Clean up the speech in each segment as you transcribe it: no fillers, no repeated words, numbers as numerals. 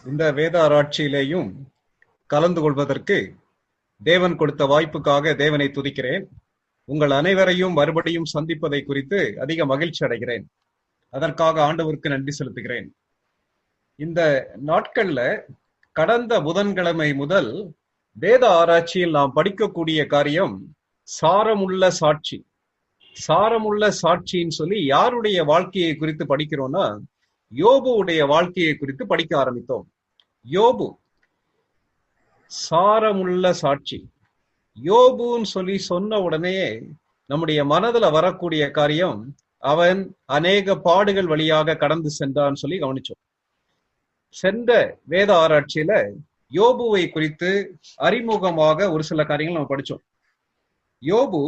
இந்த வேத ஆராய்ச்சியிலேயும் கலந்து கொள்வதற்கு தேவன் கொடுத்த வாய்ப்புக்காக தேவனை துதிக்கிறேன். உங்கள் அனைவரையும் மறுபடியும் சந்திப்பதை குறித்து அதிக மகிழ்ச்சி அடைகிறேன். அதற்காக ஆண்டவருக்கு நன்றி செலுத்துகிறேன். இந்த நாட்கள்ல கடந்த புதன்கிழமை முதல் வேத ஆராய்ச்சியில் நாம் படிக்கக்கூடிய காரியம் சாரமுள்ள சாட்சி. சாரமுள்ள சாட்சின்னு சொல்லி யாருடைய வாழ்க்கையை குறித்து படிக்கிறோம்னா, யோபுவுடைய வாழ்க்கையை குறித்து படிக்க ஆரம்பித்தோம். யோபு சாரமுள்ள சாட்சி. யோபுன்னு சொல்லி சொன்ன உடனே நம்முடைய மனதுல வரக்கூடிய காரியம், அவன் அநேக பாடுகள் வழியாக கடந்து சென்றான்னு சொல்லி கவனிச்சோம். சென்ற வேத ஆராய்ச்சியில யோபுவை குறித்து அறிமுகமாக ஒரு சில காரியங்கள் நம்ம படிச்சோம். யோபு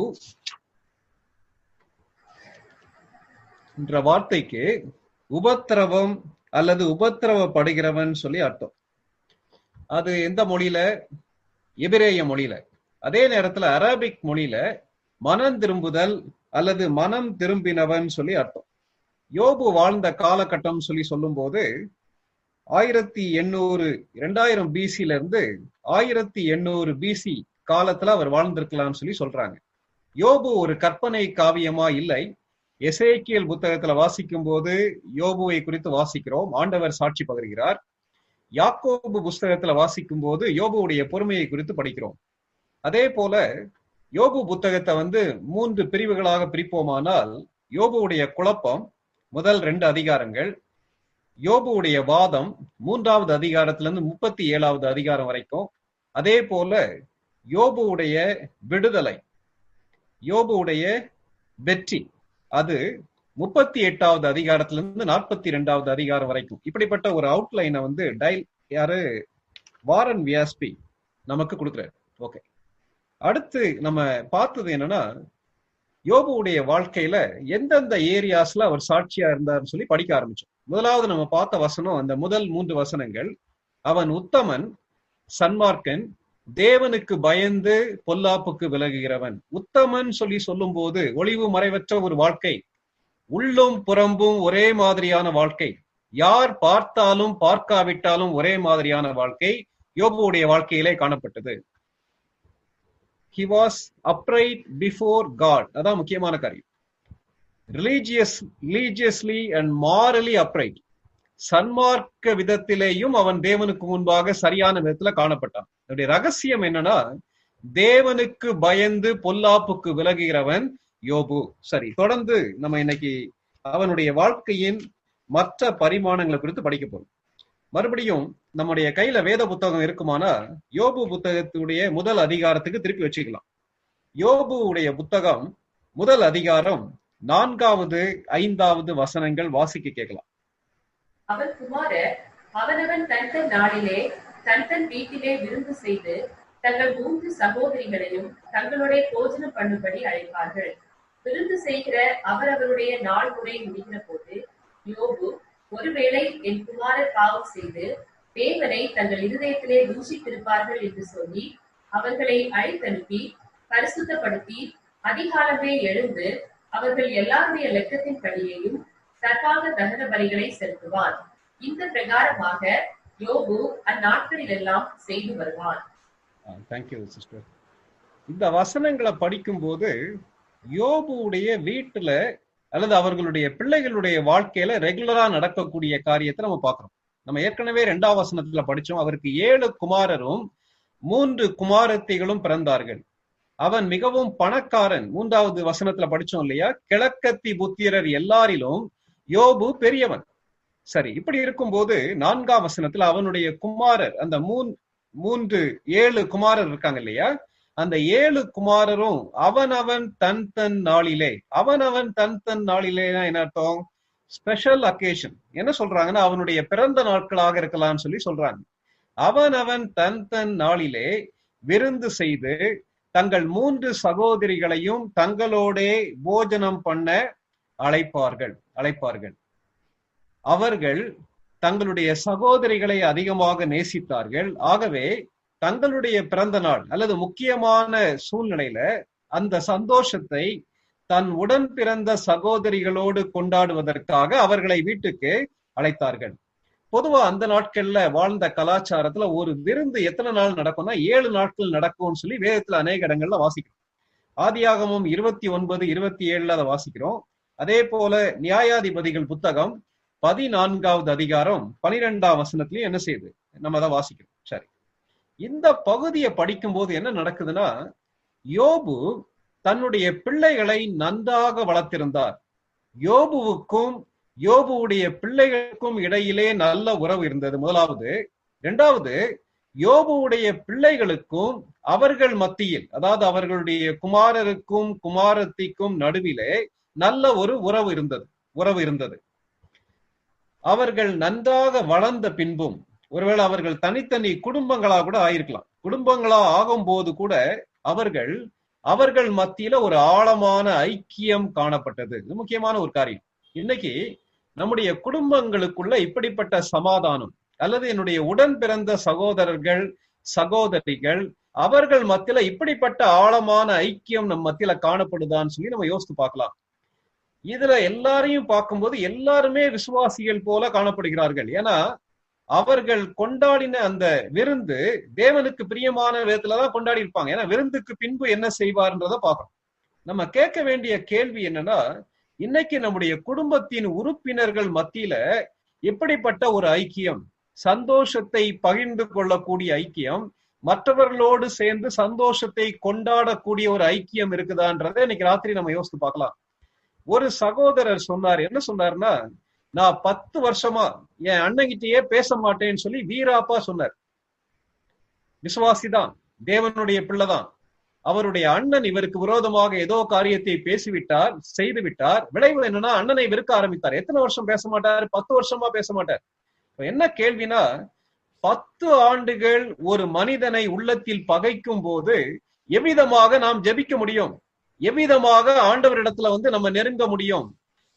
என்ற வார்த்தைக்கு உபத்திரவம் அல்லது உபத்திரவப்படுகிறவன் சொல்லி அர்த்தம். அது எந்த மொழியில? எபிரேய மொழியில. அதே நேரத்துல அரபிக் மொழியில மனம் திரும்புதல் அல்லது மனம் திரும்பினவன் சொல்லி அர்த்தம். யோபு வாழ்ந்த காலகட்டம் சொல்லி சொல்லும் போது 2000 பிசில இருந்து 1800 பிசி காலத்துல அவர் வாழ்ந்திருக்கலாம்னு சொல்லி சொல்றாங்க. யோபு ஒரு கற்பனை காவியமா இல்லை. எசேக்கியேல் புத்தகத்துல வாசிக்கும் போது யோபுவை குறித்து வாசிக்கிறோம், ஆண்டவர் சாட்சி பகர்கிறார். யாக்கோபு புஸ்தகத்துல வாசிக்கும் போது யோபுவுடைய பொறுமையை குறித்து படிக்கிறோம். அதே போல யோபு புத்தகத்தை 3 பிரிவுகளாக பிரிப்போமானால், யோபுவுடைய குழப்பம் முதல் 2 அதிகாரங்கள், யோபுவுடைய வாதம் 3வது அதிகாரத்திலிருந்து 37வது அதிகாரம் வரைக்கும், அதே போல யோபுவுடைய விடுதலை, யோபுவுடைய வெற்றி, அது 38வது அதிகாரத்திலிருந்து 42வது அதிகாரம் வரைக்கும். இப்படிப்பட்ட ஒரு அவுட்லைனை வாரன் வியாஸ்பி நமக்கு கொடுக்குறாரு. ஓகே, அடுத்து நம்ம பார்த்தது என்னன்னா, யோபுவுடைய வாழ்க்கையில எந்தெந்த ஏரியாஸ்ல அவர் சாட்சியா இருந்தார்னு சொல்லி படிக்க ஆரம்பிச்சோம். முதலாவது நம்ம பார்த்த வசனம், அந்த முதல் 3 வசனங்கள், அவன் உத்தமன், சன்மார்க்கன், தேவனுக்கு பயந்து பொல்லாப்புக்கு விலகுகிறவன். உத்தமன் சொல்லி சொல்லும் போது ஒளிவு மறைவற்ற ஒரு வாழ்க்கை, உள்ளும் புறம்பும் ஒரே மாதிரியான வாழ்க்கை, யார் பார்த்தாலும் பார்க்காவிட்டாலும் ஒரே மாதிரியான வாழ்க்கை யோபுவுடைய வாழ்க்கையிலே காணப்பட்டது. He was upright before God. அதான் முக்கியமான காரியம். religiously and morally upright. சன்மார்க்க விதத்திலேயும் அவன் தேவனுக்கு முன்பாக சரியான விதத்துல காணப்பட்டான். அவருடைய ரகசியம் என்னன்னா, தேவனுக்கு பயந்து பொல்லாப்புக்கு விலகுகிறவன் யோபு. சரி, தொடர்ந்து நம்ம இன்னைக்கு அவனுடைய வாழ்க்கையின் மற்ற பரிமாணங்களை குறித்து படிக்க போறோம். மறுபடியும் நம்முடைய கையில வேத புத்தகம் இருக்குமானா, யோபு புத்தகத்துடைய முதல் அதிகாரத்துக்கு திருப்பி வச்சுக்கலாம். யோபுவுடைய புத்தகம் முதல் அதிகாரம் 4வது 5வது வசனங்கள் வாசிக்க கேட்கலாம். அவன் குமாரர் அவனவன் தன் தன் நாளிலே தன் தன் வீட்டிலே விருந்து செய்து தங்கள் 3 சகோதரிகளையும் தங்களுடைய போஜனம் பண்ணும்படி அழைப்பார்கள். விருந்து செய்கிற அவரவருடைய நாள் முறை முடிகிற போது, யோபு, ஒருவேளை என் குமாரர் பாவம் செய்து தேவனை தங்கள் இருதயத்திலே தூஷித்திருப்பார்கள் என்று சொல்லி அவர்களை அழைத்தனுப்பி பரிசுத்தப்படுத்தி அதிகாலமே எழுந்து அவர்கள் எல்லாருடைய லெக்கத்தின் படியையும் சர்வாக தகன பலிகளை செலுத்துவான். இந்த பிரகாரமாக யோபு அந்நாட்களில் எல்லாம் செய்து வருவான். Thank you sister. இந்த வசனங்களை படிக்கும் போது யோபுவுடைய வீட்டுல அல்லது அவர்களுடைய பிள்ளைகளுடைய வாழ்க்கையில ரெகுலரா நடக்கக்கூடிய காரியத்தை நம்ம பார்க்கிறோம். நம்ம ஏற்கனவே 2வது வசனத்துல படிச்சோம், அவருக்கு 7 குமாரரும் 3 குமாரத்திகளும் பிறந்தார்கள். அவன் மிகவும் பணக்காரன். 3வது வசனத்துல படிச்சோம் இல்லையா, கிழக்கத்தி புத்திரர் எல்லாரிலும் யோபு பெரியவன். சரி, இப்படி இருக்கும்போது 4ஆம் வசனத்துல அவனுடைய குமாரர், அந்த 7 குமாரர் இருக்காங்க இல்லையா, அந்த 7 குமாரரும் அவனவன் தன் தன் நாளிலே. அவனவன் தன் தன் நாளிலே என்ன அர்த்தம்? Special occasion. என்ன சொல்றாங்கன்னா, அவனுடைய பிறந்த நாட்களாக இருக்கலாம்னு சொல்லி சொல்றாங்க. அவனவன் தன் தன் நாளிலே விருந்து செய்து தங்கள் 3 சகோதரிகளையும் தங்களோடே போஜனம் பண்ண அழைப்பார்கள். அவர்கள் தங்களுடைய சகோதரிகளை அதிகமாக நேசித்தார்கள். ஆகவே தங்களுடைய பிறந்த நாள் அல்லது முக்கியமான சூழ்நிலையில அந்த சந்தோஷத்தை தன் உடன் பிறந்த சகோதரிகளோடு கொண்டாடுவதற்காக அவர்களை வீட்டுக்கு அழைத்தார்கள். பொதுவா அந்த நாட்கள்ல வாழ்ந்த கலாச்சாரத்துல ஒரு விருந்து எத்தனை நாள் நடக்கும்னா 7 நாட்கள் நடக்கும்னு சொல்லி வேதத்துல அநேக இடங்கள்ல வாசிக்கிறோம். ஆதியாகமம் 29, 27 அதை வாசிக்கிறோம். அதே போல நியாயாதிபதிகள் புத்தகம் 14வது அதிகாரம் 12ஆம் வசனத்திலயும் என்ன செய்யுது, நம்ம அதை வாசிக்கிறோம். சரி, இந்த பகுதியை படிக்கும் போது என்ன நடக்குதுன்னா, யோபு தன்னுடைய பிள்ளைகளை நன்றாக வளர்த்திருந்தார். யோபுவுக்கும் யோபுவுடைய பிள்ளைகளுக்கும் இடையிலே நல்ல உறவு இருந்தது, முதலாவது. இரண்டாவது, யோபுவுடைய பிள்ளைகளுக்கும் அவர்கள் மத்தியில், அதாவது அவர்களுடைய குமாரருக்கும் குமாரத்திக்கும் நடுவிலே நல்ல ஒரு உறவு இருந்தது. அவர்கள் நன்றாக வளர்ந்த பின்பும், ஒருவேளை அவர்கள் தனித்தனி குடும்பங்களா கூட ஆயிருக்கலாம். குடும்பங்களா ஆகும் போது கூட அவர்கள் மத்தியில ஒரு ஆழமான ஐக்கியம் காணப்பட்டது. இது முக்கியமான ஒரு காரியம். இன்னைக்கு நம்முடைய குடும்பங்களுக்குள்ள இப்படிப்பட்ட சமாதானம், அல்லது என்னுடைய உடன் பிறந்த சகோதரர்கள் சகோதரிகள் அவர்கள் மத்தியில இப்படிப்பட்ட ஆழமான ஐக்கியம் நம் மத்தியில காணப்படுதான்னு சொல்லி நம்ம யோசித்து பார்க்கலாம். இதுல எல்லாரையும் பார்க்கும்போது எல்லாருமே விசுவாசிகள் போல காணப்படுகிறார்கள். ஏன்னா அவர்கள் கொண்டாடின அந்த விருந்து தேவனுக்கு பிரியமான விதத்துலதான் கொண்டாடி இருப்பாங்க. ஏன்னா விருந்துக்கு பின்பு என்ன செய்வார்ன்றத பார்க்கணும். நம்ம கேட்க வேண்டிய கேள்வி என்னன்னா, இன்னைக்கு நம்முடைய குடும்பத்தின் உறுப்பினர்கள் மத்தியில எப்படிப்பட்ட ஒரு ஐக்கியம், சந்தோஷத்தை பகிர்ந்து கொள்ளக்கூடிய ஐக்கியம், மற்றவர்களோடு சேர்ந்து சந்தோஷத்தை கொண்டாடக்கூடிய ஒரு ஐக்கியம் இருக்குதான்றதை இன்னைக்கு ராத்திரி நம்ம யோசித்து பார்க்கலாம். ஒரு சகோதரர் சொன்னார், என்ன சொன்னார்னா, நான் 10 வருஷமா என் அண்ணங்கிட்டயே பேச மாட்டேன்னு சொல்லி வீராப்பா சொன்னார். விசுவாசிதான், தேவனுடைய பிள்ளைதான். அவருடைய அண்ணன் இவருக்கு விரோதமாக ஏதோ காரியத்தை பேசிவிட்டார், செய்து விட்டார். விளைவு என்னன்னா, அண்ணனை வெறுக்க ஆரம்பித்தார். எத்தனை வருஷம் பேச மாட்டார்? 10 வருஷமா பேச மாட்டார். என்ன கேள்வினா, 10 ஆண்டுகள் ஒரு மனிதனை உள்ளத்தில் பகைக்கும் போது எவ்விதமாக நாம் ஜெபிக்க முடியும்? எவ்விதமாக ஆண்டவரிடத்துல நம்ம நெருங்க முடியும்?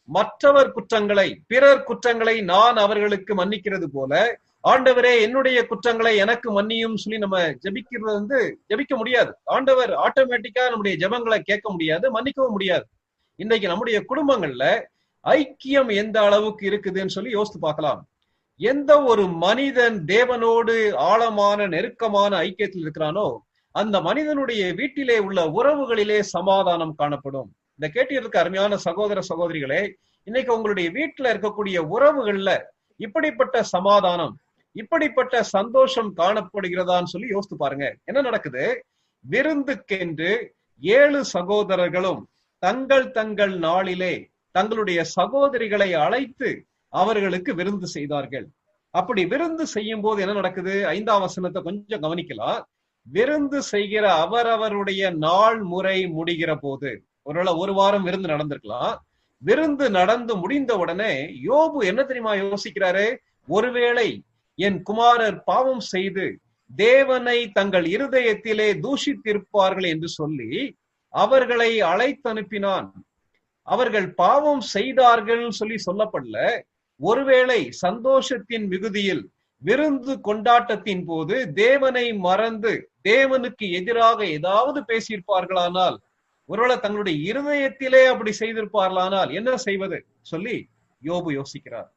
மற்றவர் குற்றங்களை, பிறர் குற்றங்களை நான் அவர்களுக்கு மன்னிக்கிறது போல, ஆண்டவரே என்னுடைய குற்றங்களை எனக்கு மன்னியும் சொல்லி நம்ம ஜெபிக்க முடியாது. ஆண்டவர் ஆட்டோமேட்டிக்கா நம்முடைய ஜெபங்களை கேட்க முடியாது, மன்னிக்கவும் முடியாது. இன்னைக்கு நம்முடைய குடும்பங்கள்ல ஐக்கியம் எந்த அளவுக்கு இருக்குதுன்னு சொல்லி யோசித்து பார்க்கலாம். எந்த ஒரு மனிதன் தேவனோடு ஆழமான நெருக்கமான ஐக்கியத்தில் இருக்கிறானோ அந்த மனிதனுடைய வீட்டிலே உள்ள உறவுகளிலே சமாதானம் காணப்படும். இந்த கேட்டிருக்க அருமையான சகோதர சகோதரிகளே, இன்னைக்கு உங்களுடைய வீட்டுல இருக்கக்கூடிய உறவுகள்ல இப்படிப்பட்ட சமாதானம், இப்படிப்பட்ட சந்தோஷம் காணப்படுகிறதான்னு சொல்லி யோசித்து பாருங்க. என்ன நடக்குது? விருந்துக்கென்று 7 சகோதரர்களும் தங்கள் நாளிலே தங்களுடைய சகோதரிகளை அழைத்து அவர்களுக்கு விருந்து செய்தார்கள். அப்படி விருந்து செய்யும் போது என்ன நடக்குது? 5ஆம் வசனத்தை கொஞ்சம் கவனிக்கலாம். விருந்து செய்கிற அவரவருடைய நாள் முறை முடிகிற போது, ஒருவேளை ஒரு வாரம் விருந்து நடந்திருக்கலாம். விருந்து நடந்து முடிந்த உடனே யோபு என்ன தெரியுமா யோசிக்கிறாரு? ஒருவேளை என் குமாரர் பாவம் செய்து தேவனை தங்கள் இருதயத்திலே தூஷித்திருப்பார்கள் என்று சொல்லி அவர்களை அழைத்தனுப்பினான். அவர்கள் பாவம் செய்தார்கள் சொல்லி சொல்லப்படல. ஒருவேளை சந்தோஷத்தின் மிகுதியில் விருந்து கொண்டாட்டத்தின் போது தேவனை மறந்து தேவனுக்கு எதிராக ஏதாவது பேசியிருப்பார்களானால், ஒருவேளை தங்களுடைய இருதயத்திலே அப்படி செய்திருப்பார்களானால் என்ன செய்வது சொல்லி யோபு யோசிக்கிறார்.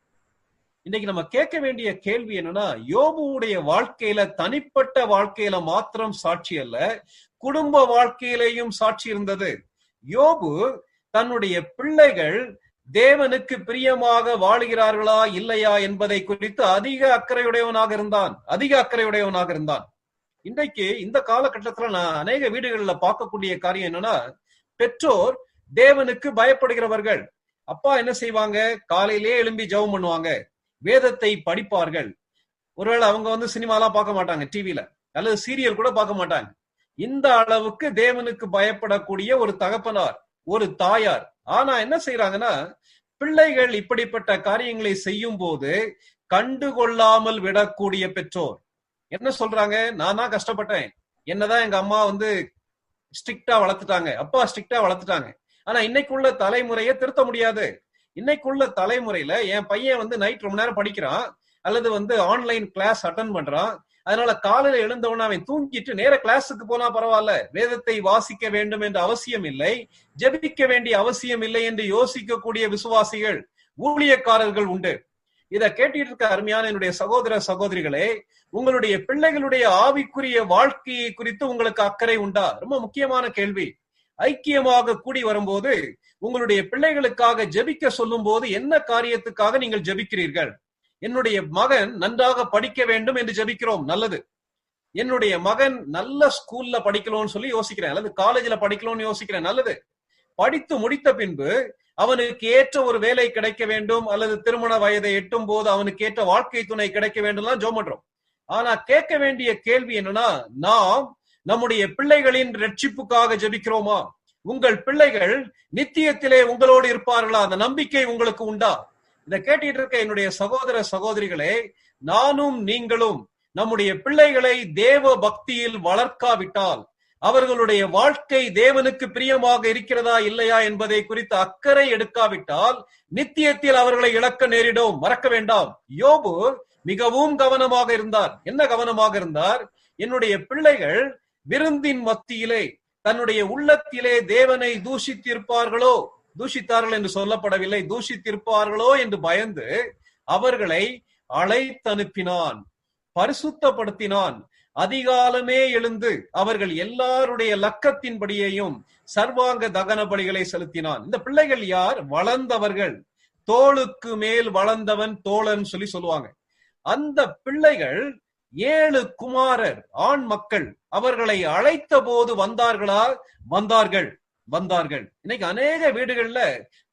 இன்னைக்கு நம்ம கேட்க வேண்டிய கேள்வி என்னன்னா, யோபுவுடைய வாழ்க்கையில, தனிப்பட்ட வாழ்க்கையில மாத்திரம் சாட்சி அல்ல, குடும்ப வாழ்க்கையிலேயும் சாட்சி இருந்தது. யோபு தன்னுடைய பிள்ளைகள் தேவனுக்கு பிரியமாக வாழுகிறார்களா இல்லையா என்பதை குறித்து அதிக அக்கறையுடையவனாக இருந்தான். இன்றைக்கு இந்த காலகட்டத்துல நான் அநேக வீடுகள்ல பார்க்கக்கூடிய காரியம் என்னன்னா, பெற்றோர் தேவனுக்கு பயப்படுகிறவர்கள். அப்பா என்ன செய்வாங்க? காலையிலே எழும்பி ஜெபம் பண்ணுவாங்க, வேதத்தை படிப்பார்கள். ஒருவேளை அவங்க சினிமாலாம் பார்க்க மாட்டாங்க, டிவில அல்லது சீரியல் கூட பார்க்க மாட்டாங்க. இந்த அளவுக்கு தேவனுக்கு பயப்படக்கூடிய ஒரு தகப்பனார், ஒரு தாயார். ஆனா என்ன செய்யறாங்கன்னா, பிள்ளைகள் இப்படிப்பட்ட காரியங்களை செய்யும் போது கண்டுகொள்ளாமல் விடக்கூடிய பெற்றோர் என்ன சொல்றாங்க? நான் தான் கஷ்டப்பட்டேன், என்னதான் எங்க அம்மா ஸ்ட்ரிக்டா வளர்த்துட்டாங்க, அப்பா ஸ்ட்ரிக்டா வளர்த்துட்டாங்க. ஆனா இன்னைக்குள்ள தலைமுறையை திருத்த முடியாது. இன்னைக்குள்ள தலைமுறையில என் பையன் நைட் ரொம்ப நேரம் படிக்கிறான், அல்லது ஆன்லைன் கிளாஸ் அட்டன் பண்றான். அதனால காலையில எழுந்தவன அவன் தூங்கிட்டு நேர கிளாஸுக்கு போனா பரவாயில்ல, வேதத்தை வாசிக்க வேண்டும் என்ற அவசியம் இல்லை, ஜெபிக்க வேண்டிய அவசியம் இல்லை என்று யோசிக்கக்கூடிய விசுவாசிகள், ஊழியக்காரர்கள் உண்டு. இத கேட்டுட்டு இருக்க அருமையான என்னுடைய சகோதர சகோதரிகளே, உங்களுடைய பிள்ளைகளுடைய ஆவிக்குரிய வாழ்க்கையை குறித்து உங்களுக்கு அக்கறை உண்டா? ரொம்ப முக்கியமான கேள்வி. ஐக்கியமாக கூடி வரும்போது உங்களுடைய பிள்ளைகளுக்காக ஜெபிக்க சொல்லும் போது என்ன காரியத்துக்காக நீங்கள் ஜெபிக்கிறீர்கள்? என்னுடைய மகன் நன்றாக படிக்க வேண்டும் என்று ஜெபிக்கிறோம், நல்லது. என்னுடைய மகன் நல்ல ஸ்கூல்ல படிக்கணும்னு சொல்லி யோசிக்கிறேன், அல்லது காலேஜ்ல படிக்கணும்னு யோசிக்கிறேன், நல்லது. படித்து முடித்த பின்பு அவனுக்கு ஏற்ற ஒரு வேலை கிடைக்க வேண்டும், அல்லது திருமண வயதை எட்டும் போது அவனுக்கு ஏற்ற வாழ்க்கை துணை கிடைக்க வேண்டும் ஜெபம் பண்றோம். ஆனா கேட்க வேண்டிய கேள்வி என்னன்னா, நாம் நம்முடைய பிள்ளைகளின் ரட்சிப்புக்காக ஜெபிக்கிறோமா? உங்கள் பிள்ளைகள் நித்தியத்திலே உங்களோடு இருப்பார்களா? அந்த நம்பிக்கை உங்களுக்கு உண்டா? இதை கேட்டுட்டு இருக்க என்னுடைய சகோதர சகோதரிகளே, நானும் நீங்களும் நம்முடைய பிள்ளைகளை தேவ பக்தியில் வளர்க்காவிட்டால், அவர்களுடைய வாழ்க்கை தேவனுக்கு பிரியமாக இருக்கிறதா இல்லையா என்பதை குறித்து அக்கறை எடுக்காவிட்டால் நித்தியத்தில் அவர்களை இழக்க நேரிடும். மறக்க வேண்டாம், யோபு மிகவும் கவனமாக இருந்தார். என்ன கவனமாக இருந்தார்? என்னுடைய பிள்ளைகள் விருந்தின் மத்தியிலே தன்னுடைய உள்ளத்திலே தேவனை தூஷித்திருப்பார்களோ, தூஷித்தார்கள் என்று சொல்லப்படவில்லை, தூஷித்திருப்பார்களோ என்று பயந்து அவர்களை அழைத்தனுப்பினான், பரிசுத்தப்படுத்தினான். அதிகாலமே எழுந்து அவர்கள் எல்லாருடைய லக்கத்தின்படியையும் சர்வாங்க தகன பலிகளை செலுத்தினான். இந்த பிள்ளைகள் யார்? வளர்ந்தவர்கள். தோளுக்கு மேல் வளர்ந்தவன் தோழன் சொல்லி சொல்லுவாங்க. அந்த பிள்ளைகள் 7 குமாரர், ஆண் மக்கள். அவர்களை அழைத்த போது வந்தார்களா? வந்தார்கள். இன்னைக்கு அநேக வீடுகள்ல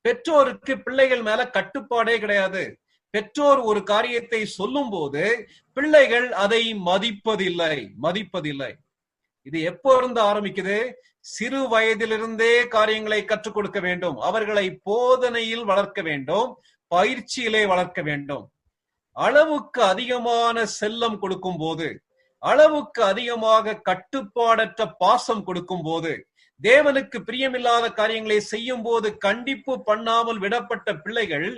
பெற்றோருக்கு பிள்ளைகள் மேல கட்டுப்பாடே கிடையாது. பெற்றோர் ஒரு காரியத்தை சொல்லும் போது பிள்ளைகள் அதை மதிப்பதில்லை. இது எப்போ இருந்து ஆரம்பிக்குது? சிறு வயதிலிருந்தே காரியங்களை கற்றுக் கொடுக்க வேண்டும். அவர்களை போதனையில் வளர்க்க வேண்டும், பயிற்சியிலே வளர்க்க வேண்டும். அளவுக்கு அதிகமான செல்லம் கொடுக்கும் போது, அளவுக்கு அதிகமாக கட்டுப்பாடற்ற பாசம் கொடுக்கும் போது, தேவனுக்கு பிரியமில்லாத காரியங்களை செய்யும் போது கண்டிப்பு பண்ணாமல் விடப்பட்ட பிள்ளைகள்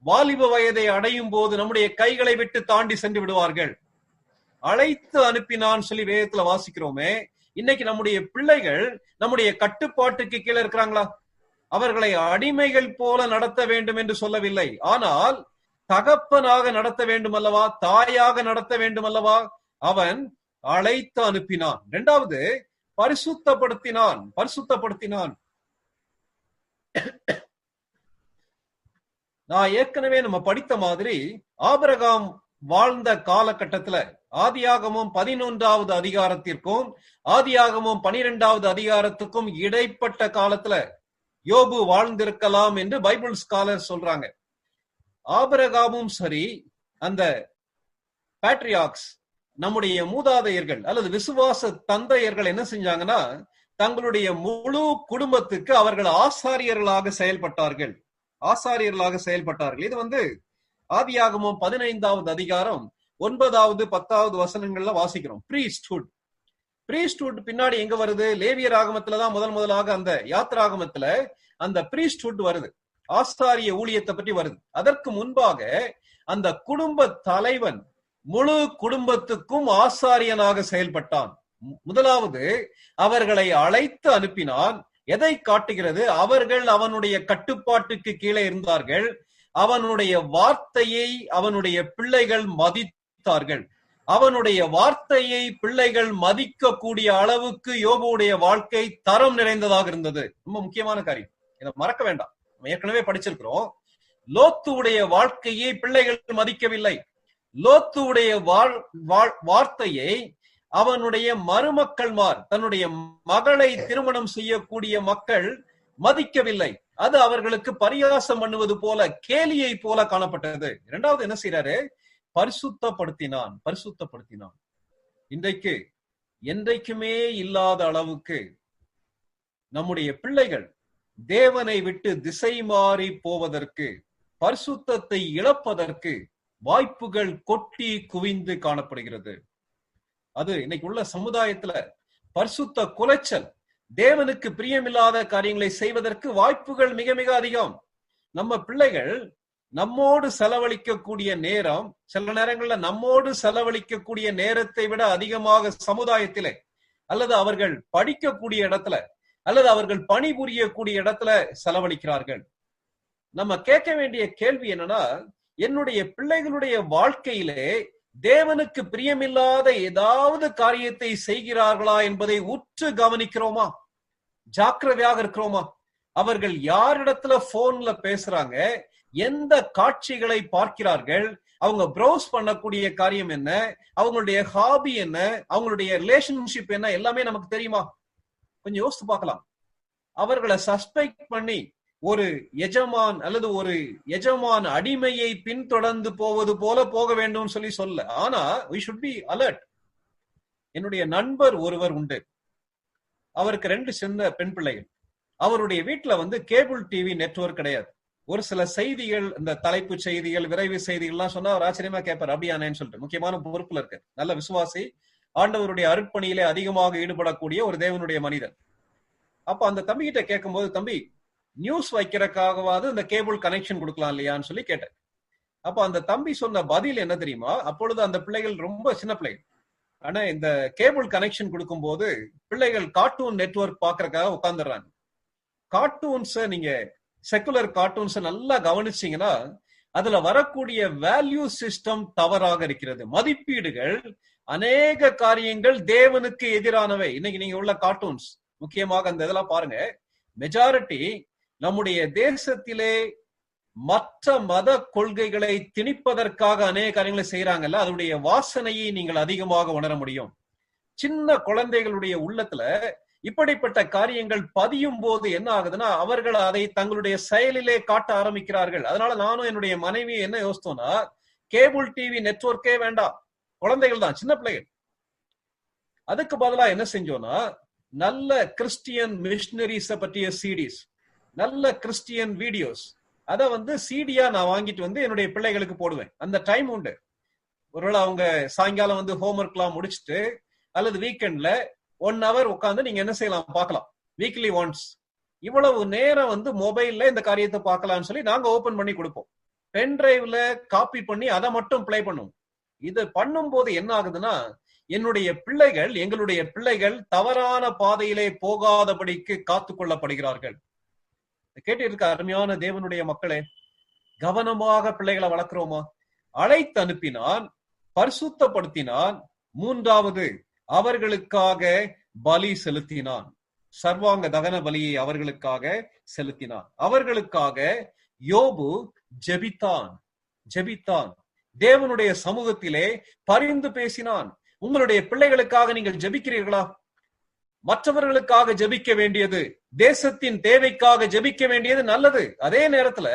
வாலிப வயதை அடையும் போது நம்முடைய கைகளை விட்டு தாண்டி சென்று விடுவார்கள். அழைத்து அனுப்பினான் சொல்லி வேதத்துல வாசிக்கிறோமே. இன்னைக்கு நம்முடைய பிள்ளைகள் நம்முடைய கட்டுப்பாட்டுக்கு கீழே இருக்கிறாங்களா? அவர்களை அடிமைகள் போல நடத்த வேண்டும் என்று சொல்லவில்லை, ஆனால் தகப்பனாக நடத்த வேண்டும் அல்லவா, தாயாக நடத்த வேண்டும் அல்லவா? அவன் அழைத்து அனுப்பினான். இரண்டாவது, பரிசுத்தப்படுத்தினான். நான் ஏற்கனவே நம்ம படித்த மாதிரி ஆபிரகாம் வாழ்ந்த காலகட்டத்துல ஆதியாகமம் 11வது அதிகாரத்திற்கும் ஆதியாகமம் 12வது அதிகாரத்துக்கும் இடைப்பட்ட காலத்துல யோபு வாழ்ந்திருக்கலாம் என்று பைபிள் ஸ்காலர் சொல்றாங்க. ஆபிரகாமும் சரி, அந்த பேட்ரியாக்ஸ், நம்முடைய மூதாதையர்கள் அல்லது விசுவாச தந்தையர்கள் என்ன செஞ்சாங்கன்னா, தங்களுடைய முழு குடும்பத்துக்கு அவர்கள் ஆசாரியர்களாக செயல்பட்டார்கள். இது ஆதியாகமம் 15வது அதிகாரம் 9வது 10வது வசனங்கள்ல வாசிக்கிறோம். பிரீஸ்ட்ஹுட் பின்னாடி எங்க வருது? லேவியர் ஆகமத்துலதான் முதலாக அந்த யாத்ராகமத்துல அந்த பிரீஸ்ட்ஹுட் வருது, ஆசாரிய ஊழியத்தை பற்றி வருது. அதற்கு முன்பாக அந்த குடும்ப தலைவன் முழு குடும்பத்துக்கும் ஆசாரியனாக செயல்பட்டான். முதலாவது அவர்களை அழைத்து அனுப்பினான். எதை காட்டுகிறது? அவர்கள் அவனுடைய கட்டுப்பாட்டுக்கு கீழே இருந்தார்கள். அவனுடைய வார்த்தையை அவனுடைய பிள்ளைகள் மதித்தார்கள். அவனுடைய வார்த்தையை பிள்ளைகள் மதிக்கக்கூடிய அளவுக்கு யோபுடைய வாழ்க்கை தரம் நிறைந்ததாக இருந்தது. ரொம்ப முக்கியமான காரியம், இதை மறக்க வேண்டாம். நம்ம ஏற்கனவே படிச்சிருக்கிறோம். லோத்துடைய வாழ்க்கையை பிள்ளைகள் மதிக்கவில்லை. லோத்துடைய வார்த்தையை அவனுடைய மருமக்கள்மார், தன்னுடைய மகளை திருமணம் செய்யக்கூடிய மக்கள் மதிக்கவில்லை. அது அவர்களுக்கு பரியாசம் பண்ணுவது போல, கேலியை போல காணப்பட்டது. இரண்டாவது என்ன செய்யறாரு? பரிசுத்தப்படுத்தினான். இன்றைக்கு என்றைக்குமே இல்லாத அளவுக்கு நம்முடைய பிள்ளைகள் தேவனை விட்டு திசை மாறி போவதற்கு, பரிசுத்தத்தை இழப்பதற்கு வாய்ப்புகள் கொட்டி குவிந்து காணப்படுகிறது. அது இன்னைக்கு உள்ள சமுதாயத்துல பரிசுத்த குலைச்சல், தேவனுக்கு பிரியமில்லாத காரியங்களை செய்வதற்கு வாய்ப்புகள் மிக மிக அதிகம். நம்ம பிள்ளைகள் நம்மோடு செலவழிக்கக்கூடிய நேரம், சில நேரங்கள்ல நம்மோடு செலவழிக்கக்கூடிய நேரத்தை விட அதிகமாக சமுதாயத்திலே அல்லது அவர்கள் படிக்கக்கூடிய இடத்துல அல்லது அவர்கள் பணிபுரியக்கூடிய இடத்துல செலவழிக்கிறார்கள். நம்ம கேட்க வேண்டிய கேள்வி என்னன்னா, என்னுடைய பிள்ளைகளுடைய வாழ்க்கையிலே தேவனுக்கு பிரியமில்லாத ஏதாவது காரியத்தை செய்கிறார்களா என்பதை உற்று கவனிக்கிறோமா? ஜாக்கிரதையாக இருக்கிறோமா? அவர்கள் யாரிடத்துல போன்ல பேசுறாங்க, எந்த காட்சிகளை பார்க்கிறார்கள், அவங்க ப்ரௌஸ் பண்ணக்கூடிய காரியம் என்ன, அவங்களுடைய ஹாபி என்ன, அவங்களுடைய ரிலேஷன்ஷிப் என்ன, எல்லாமே நமக்கு தெரியுமா? கொஞ்சம் யோசித்து பார்க்கலாம். அவர்களை சஸ்பெக்ட் பண்ணி ஒரு எஜமான் அல்லது ஒரு எஜமான் அடிமையை பின்தொடர்ந்து போவது போல போக வேண்டும் சொல்ல. ஆனா we should be alert. என்னுடைய நண்பர் ஒருவர் உண்டு. அவருக்கு 2 சின்ன பெண் பிள்ளைகள். அவருடைய வீட்டுல கேபிள் டிவி நெட்வொர்க் கிடையாது. ஒரு சில செய்திகள், இந்த தலைப்பு செய்திகள், விரைவு செய்திகள்லாம் சொன்னா அவர் ஆச்சரியமா கேட்பார், அப்படியானேன்னு சொல்லிட்டு. முக்கியமான பொறுப்புல இருக்கு, நல்ல விசுவாசி, ஆண்டவருடைய அருட்பணியிலே அதிகமாக ஈடுபடக்கூடிய ஒரு தேவனுடைய மனிதன். அப்ப அந்த தம்பி கிட்ட கேட்கும்போது, தம்பி நியூஸ் வைக்கிறதுக்காகவாது இந்த கேபிள் கனெக்ஷன் கொடுக்கலாம் இல்லையான்னு சொல்லி கேட்டேன். அப்ப அந்த தம்பி சொன்ன பதில் என்ன தெரியுமா? அப்பொழுது அந்த பிள்ளைகள் ரொம்ப சின்ன பிள்ளைகள். ஆனா இந்த கேபிள் கனெக்ஷன் கொடுக்கும் போது பிள்ளைகள் கார்ட்டூன் நெட்வொர்க் பாக்குறதுக்காக உட்கார்ந்துடுறாங்க. கார்ட்டூன்ஸ், நீங்க செக்குலர் கார்ட்டூன்ஸ் நல்லா கவனிச்சீங்கன்னா அதுல வரக்கூடிய வேல்யூ சிஸ்டம் தவறாக இருக்கிறது. மதிப்பீடுகள், அநேக காரியங்கள் தேவனுக்கு எதிரானவை. இன்னைக்கு நீங்க உள்ள கார்ட்டூன்ஸ், முக்கியமாக அந்த இதெல்லாம் பாருங்க, மெஜாரிட்டி நம்முடைய தேசத்திலே மற்ற மத கொள்கைகளை திணிப்பதற்காக அநேக காரியங்களை செய்யறாங்கல்ல, அதனுடைய வாசனையை நீங்கள் அதிகமாக உணர முடியும். சின்ன குழந்தைகளுடைய உள்ளத்துல இப்படிப்பட்ட காரியங்கள் பதியும் போது என்ன ஆகுதுன்னா, அவர்கள் அதை தங்களுடைய செயலிலே காட்ட ஆரம்பிக்கிறார்கள். அதனால நானும் என்னுடைய மனைவி என்ன யோசித்தோம்னா, கேபிள் டிவி நெட்வொர்க்கே வேண்டாம், குழந்தைகள் தான், சின்ன பிள்ளைகள். அதுக்கு பதிலா என்ன செஞ்சோம்னா, நல்ல கிறிஸ்டியன் மிஷனரிஸ பற்றிய சிடிஸ், நல்ல கிறிஸ்டியன் வீடியோஸ், அத சிடியா நான் வாங்கிட்டு என்னுடைய பிள்ளைகளுக்கு போடுவேன். அந்த டைம் உண்டு. ஒருவேளை அவங்க சாயங்காலம் ஹோம்ஒர்க் எல்லாம் முடிச்சுட்டு அல்லது வீக்கெண்ட்ல 1 hour உட்காந்து நீங்க என்ன செய்யலாம் பார்க்கலாம், வீக்லி ஒன்ஸ். இவ்வளவு நேரம் மொபைல்ல இந்த காரியத்தை பார்க்கலாம்னு சொல்லி நாங்க ஓபன் பண்ணி கொடுப்போம். பென் டிரைவ்ல காப்பி பண்ணி அதை மட்டும் பிளே பண்ணுவோம். இது பண்ணும் போது என்ன ஆகுதுன்னா, என்னுடைய பிள்ளைகள், எங்களுடைய பிள்ளைகள் தவறான பாதையிலே போகாதபடிக்கு காத்து கொள்ளப்படுகிறார்கள். கேட்டு இருக்க அருமையான தேவனுடைய மக்களே, கவனமாக பிள்ளைகளை வளர்க்கிறோமா? அழைத்து அனுப்பினான், பரிசுத்தப்படுத்தினான், 3வது அவர்களுக்காக பலி செலுத்தினான். சர்வாங்க தகன பலியை அவர்களுக்காக செலுத்தினான். அவர்களுக்காக யோபு ஜெபித்தான். தேவனுடைய சமூகத்திலே பரிந்து பேசினான். உங்களுடைய பிள்ளைகளுக்காக நீங்கள் ஜெபிக்கிறீர்களா? மற்றவர்களுக்காக ஜெபிக்க வேண்டியது, தேசத்தின் தேவைக்காக ஜெபிக்க வேண்டியது நல்லது. அதே நேரத்துல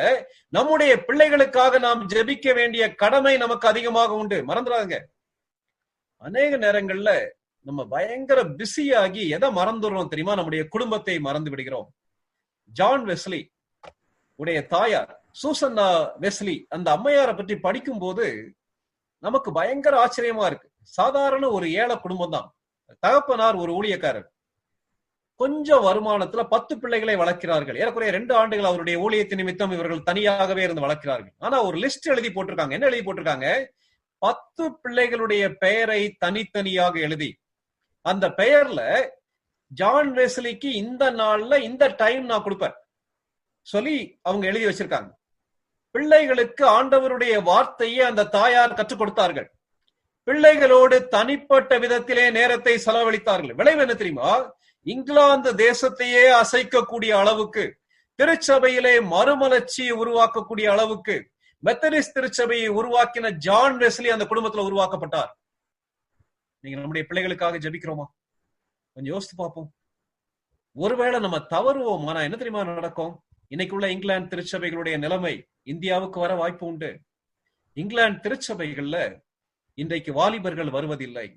நம்முடைய பிள்ளைகளுக்காக நாம் ஜெபிக்க வேண்டிய கடமை நமக்கு அதிகமாக உண்டு. மறந்துடாங்க. அநேக நேரங்கள்ல நம்ம பயங்கர பிஸியாகி எதை மறந்துடுறோம் தெரியுமா? நம்முடைய குடும்பத்தை மறந்து விடுகிறோம். ஜான் வெஸ்லி உடைய தாயார் சூசன்னா வெஸ்லி, அந்த அம்மையாரை பற்றி படிக்கும் போது நமக்கு பயங்கர ஆச்சரியமா இருக்கு. சாதாரண ஒரு ஏழை குடும்பம் தான். தகப்பனார் ஒரு ஊழியக்காரர். கொஞ்சம் வருமானத்துல 10 பிள்ளைகளை வளர்க்கிறார்கள். ஏறக்குறைய 2 ஆண்டுகள் அவருடைய ஊழியத்தின் நிமித்தம் இவர்கள் தனியாகவே இருந்து வளர்க்கிறார்கள். ஆனா ஒரு லிஸ்ட் எழுதி போட்டிருக்காங்க. என்ன எழுதி போட்டிருக்காங்க? 10 பிள்ளைகளுடைய பெயரை தனித்தனியாக எழுதி, அந்த பெயர்ல ஜான் வெஸ்லிக்கு இந்த நாள்ல இந்த டைம் நான் கொடுப்பேன் சொல்லி அவங்க எழுதி வச்சிருக்காங்க. பிள்ளைகளுக்கு ஆண்டவருடைய வார்த்தையை அந்த தாயார் கற்றுக் கொடுத்தார்கள். பிள்ளைகளோடு தனிப்பட்ட விதத்திலே நேரத்தை செலவழித்தார்கள். விளைவு என்ன தெரியுமா? இங்கிலாந்து தேசத்தையே அசைக்கக்கூடிய அளவுக்கு, திருச்சபையிலே மறுமலர்ச்சியை உருவாக்கக்கூடிய அளவுக்கு மெத்தடிஸ்ட் திருச்சபையை உருவாக்கின ஜான் வெஸ்லி அந்த குடும்பத்துல உருவாக்கப்பட்டார். நீங்க நம்முடைய பிள்ளைகளுக்காக ஜெபிக்கிறோமா? கொஞ்சம் யோசித்து பார்ப்போம். ஒருவேளை நம்ம தவறுவோம், ஆனா என்ன தெரியுமா நடக்கும்? இன்னைக்குள்ள இங்கிலாந்து திருச்சபைகளுடைய நிலைமை இந்தியாவுக்கு வர வாய்ப்பு உண்டு. இங்கிலாந்து திருச்சபைகள்ல இன்றைக்கு வாலிபர்கள் வருவதில்லை,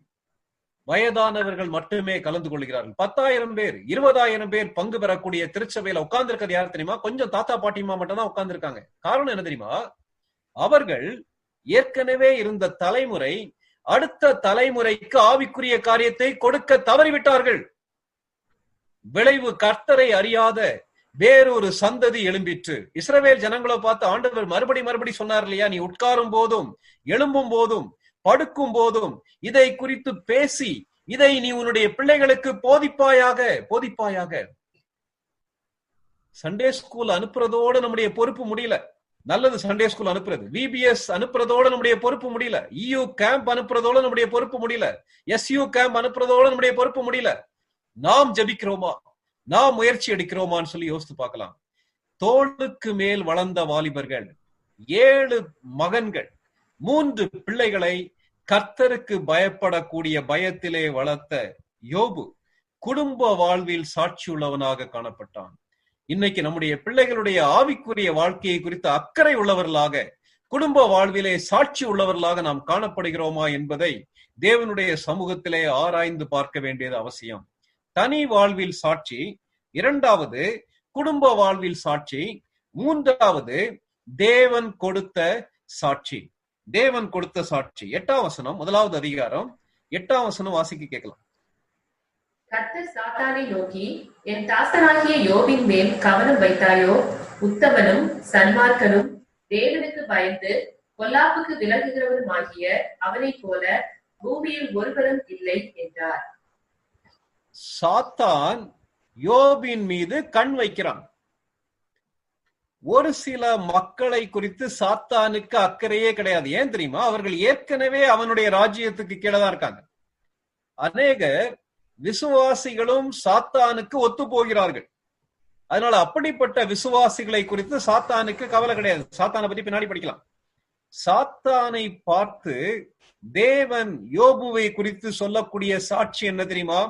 வயதானவர்கள் மட்டுமே கலந்து கொள்கிறார்கள். 10,000 பேர் 20,000 பேர் பங்கு பெறக்கூடிய திருச்சபையில உட்கார்ந்து இருக்கிறது யார் தெரியுமா? கொஞ்சம் தாத்தா பாட்டிமா மட்டும் தான் உட்கார்ந்து இருக்காங்க. காரணம் என்ன தெரியுமா? அவர்கள் ஏற்கனவே இருந்த தலைமுறை அடுத்த தலைமுறைக்கு ஆவிக்குரிய காரியத்தை கொடுக்க தவறிவிட்டார்கள். விளைவு கர்த்தரை அறியாத வேறொரு சந்ததி எழும்பிற்று. இஸ்ரவேல் ஜனங்களை பார்த்து ஆண்டவர் மறுபடி சொன்னார் இல்லையா? நீ உட்காரும் போதும் எழும்பும் போதும் படுக்கும் போதும் இதை குறித்து பேசி இதை நீ உன்னுடைய பிள்ளைகளுக்கு போதிப்பாயாக. சண்டே ஸ்கூல் அனுப்புறதோடு நம்முடைய பொறுப்பு முடியல. நல்லது சண்டே ஸ்கூல் அனுப்புறது, விபிஎஸ் அனுப்புறதோட நம்முடைய பொறுப்பு முடியல, EU கேம்ப் அனுப்புறதோட நம்முடைய பொறுப்பு முடியல, SU கேம்ப் அனுப்புறதோட நம்முடைய பொறுப்பு முடியல. நாம் ஜபிக்கிறோமா, நாம் முயற்சி எடுக்கிறோமான்னு சொல்லி யோசித்து பார்க்கலாம். தோளுக்கு மேல் வளர்ந்த வாலிபர்கள், 7 மகன்கள், 3 பிள்ளைகளை கர்த்தருக்கு பயப்படக்கூடிய பயத்திலே வளர்த்த யோபு குடும்ப வாழ்வில் சாட்சி உள்ளவனாக காணப்பட்டான். இன்னைக்கு நம்முடைய பிள்ளைகளுடைய ஆவிக்குரிய வாழ்க்கையை குறித்து அக்கறை உள்ளவர்களாக, குடும்ப வாழ்விலே சாட்சி உள்ளவர்களாக நாம் காணப்படுகிறோமா என்பதை தேவனுடைய சமூகத்திலே ஆராய்ந்து பார்க்க வேண்டியது அவசியம். தனி வாழ்வில் சாட்சி, 2வது குடும்ப வாழ்வில் சாட்சி, 3வது தேவன் கொடுத்த சாட்சி. தேவன் கொடுத்த சாட்சி. 8ஆம் வசனம், 1வது அதிகாரம் 8ஆம் வசனம் வாசிக்க கேட்கலாம். கர்த்தர் சாத்தானை நோக்கி, என் தாசனாகிய யோபின் மேல் கவனம் வைத்தாயோ? உத்தமனும் சன்மார்க்கனும் தேவனுக்கு பயந்து பொல்லாப்புக்கு விலகுகிறவருமாகிய அவனைப் போல பூமியில் ஒருவரும் இல்லை என்றார். சாத்தான் யோபின் மீது கண் வைக்கிறான். ஒரு சில மக்களை குறித்து சாத்தானுக்கு அக்கறையே கிடையாது. ஏன் தெரியுமா? அவர்கள் ஏற்கனவே அவனுடைய ராஜ்யத்துக்கு கீழே தான் இருக்காங்க. அநேகர் விசுவாசிகளும் சாத்தானுக்கு ஒத்து போகிறார்கள். அதனால அப்படிப்பட்ட விசுவாசிகளை குறித்து சாத்தானுக்கு கவலை கிடையாது. சாத்தானை பத்தி பின்னாடி படிக்கலாம். சாத்தானை பார்த்து தேவன் யோபுவை குறித்து சொல்லக்கூடிய சாட்சி என்ன தெரியுமா?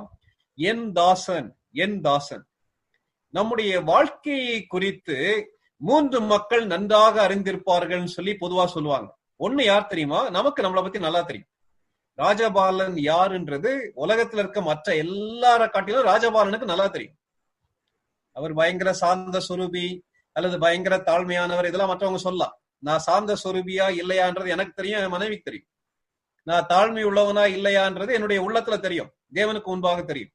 என் தாசன், என் தாசன். நம்முடைய வாழ்க்கையை குறித்து 3 மக்கள் நன்றாக அறிந்திருப்பார்கள் சொல்லி பொதுவா சொல்லுவாங்க. ஒண்ணு யார் தெரியுமா? நமக்கு நம்மளை பத்தி நல்லா தெரியும். ராஜபாலன் யாருன்றது உலகத்துல இருக்க மற்ற எல்லார காட்டிலும் ராஜபாலனுக்கு நல்லா தெரியும். அவர் பயங்கர சாந்த சொரூபி அல்லது பயங்கர தாழ்மையானவர், இதெல்லாம் மற்றவங்க சொல்லலாம். நான் சாந்த சொரூபியா இல்லையான்றது எனக்கு தெரியும், என் மனைவிக்கு தெரியும். நான் தாழ்மை உள்ளவனா இல்லையான்றது என்னுடைய உள்ளத்துல தெரியும், தேவனுக்கு முன்பாக தெரியும்.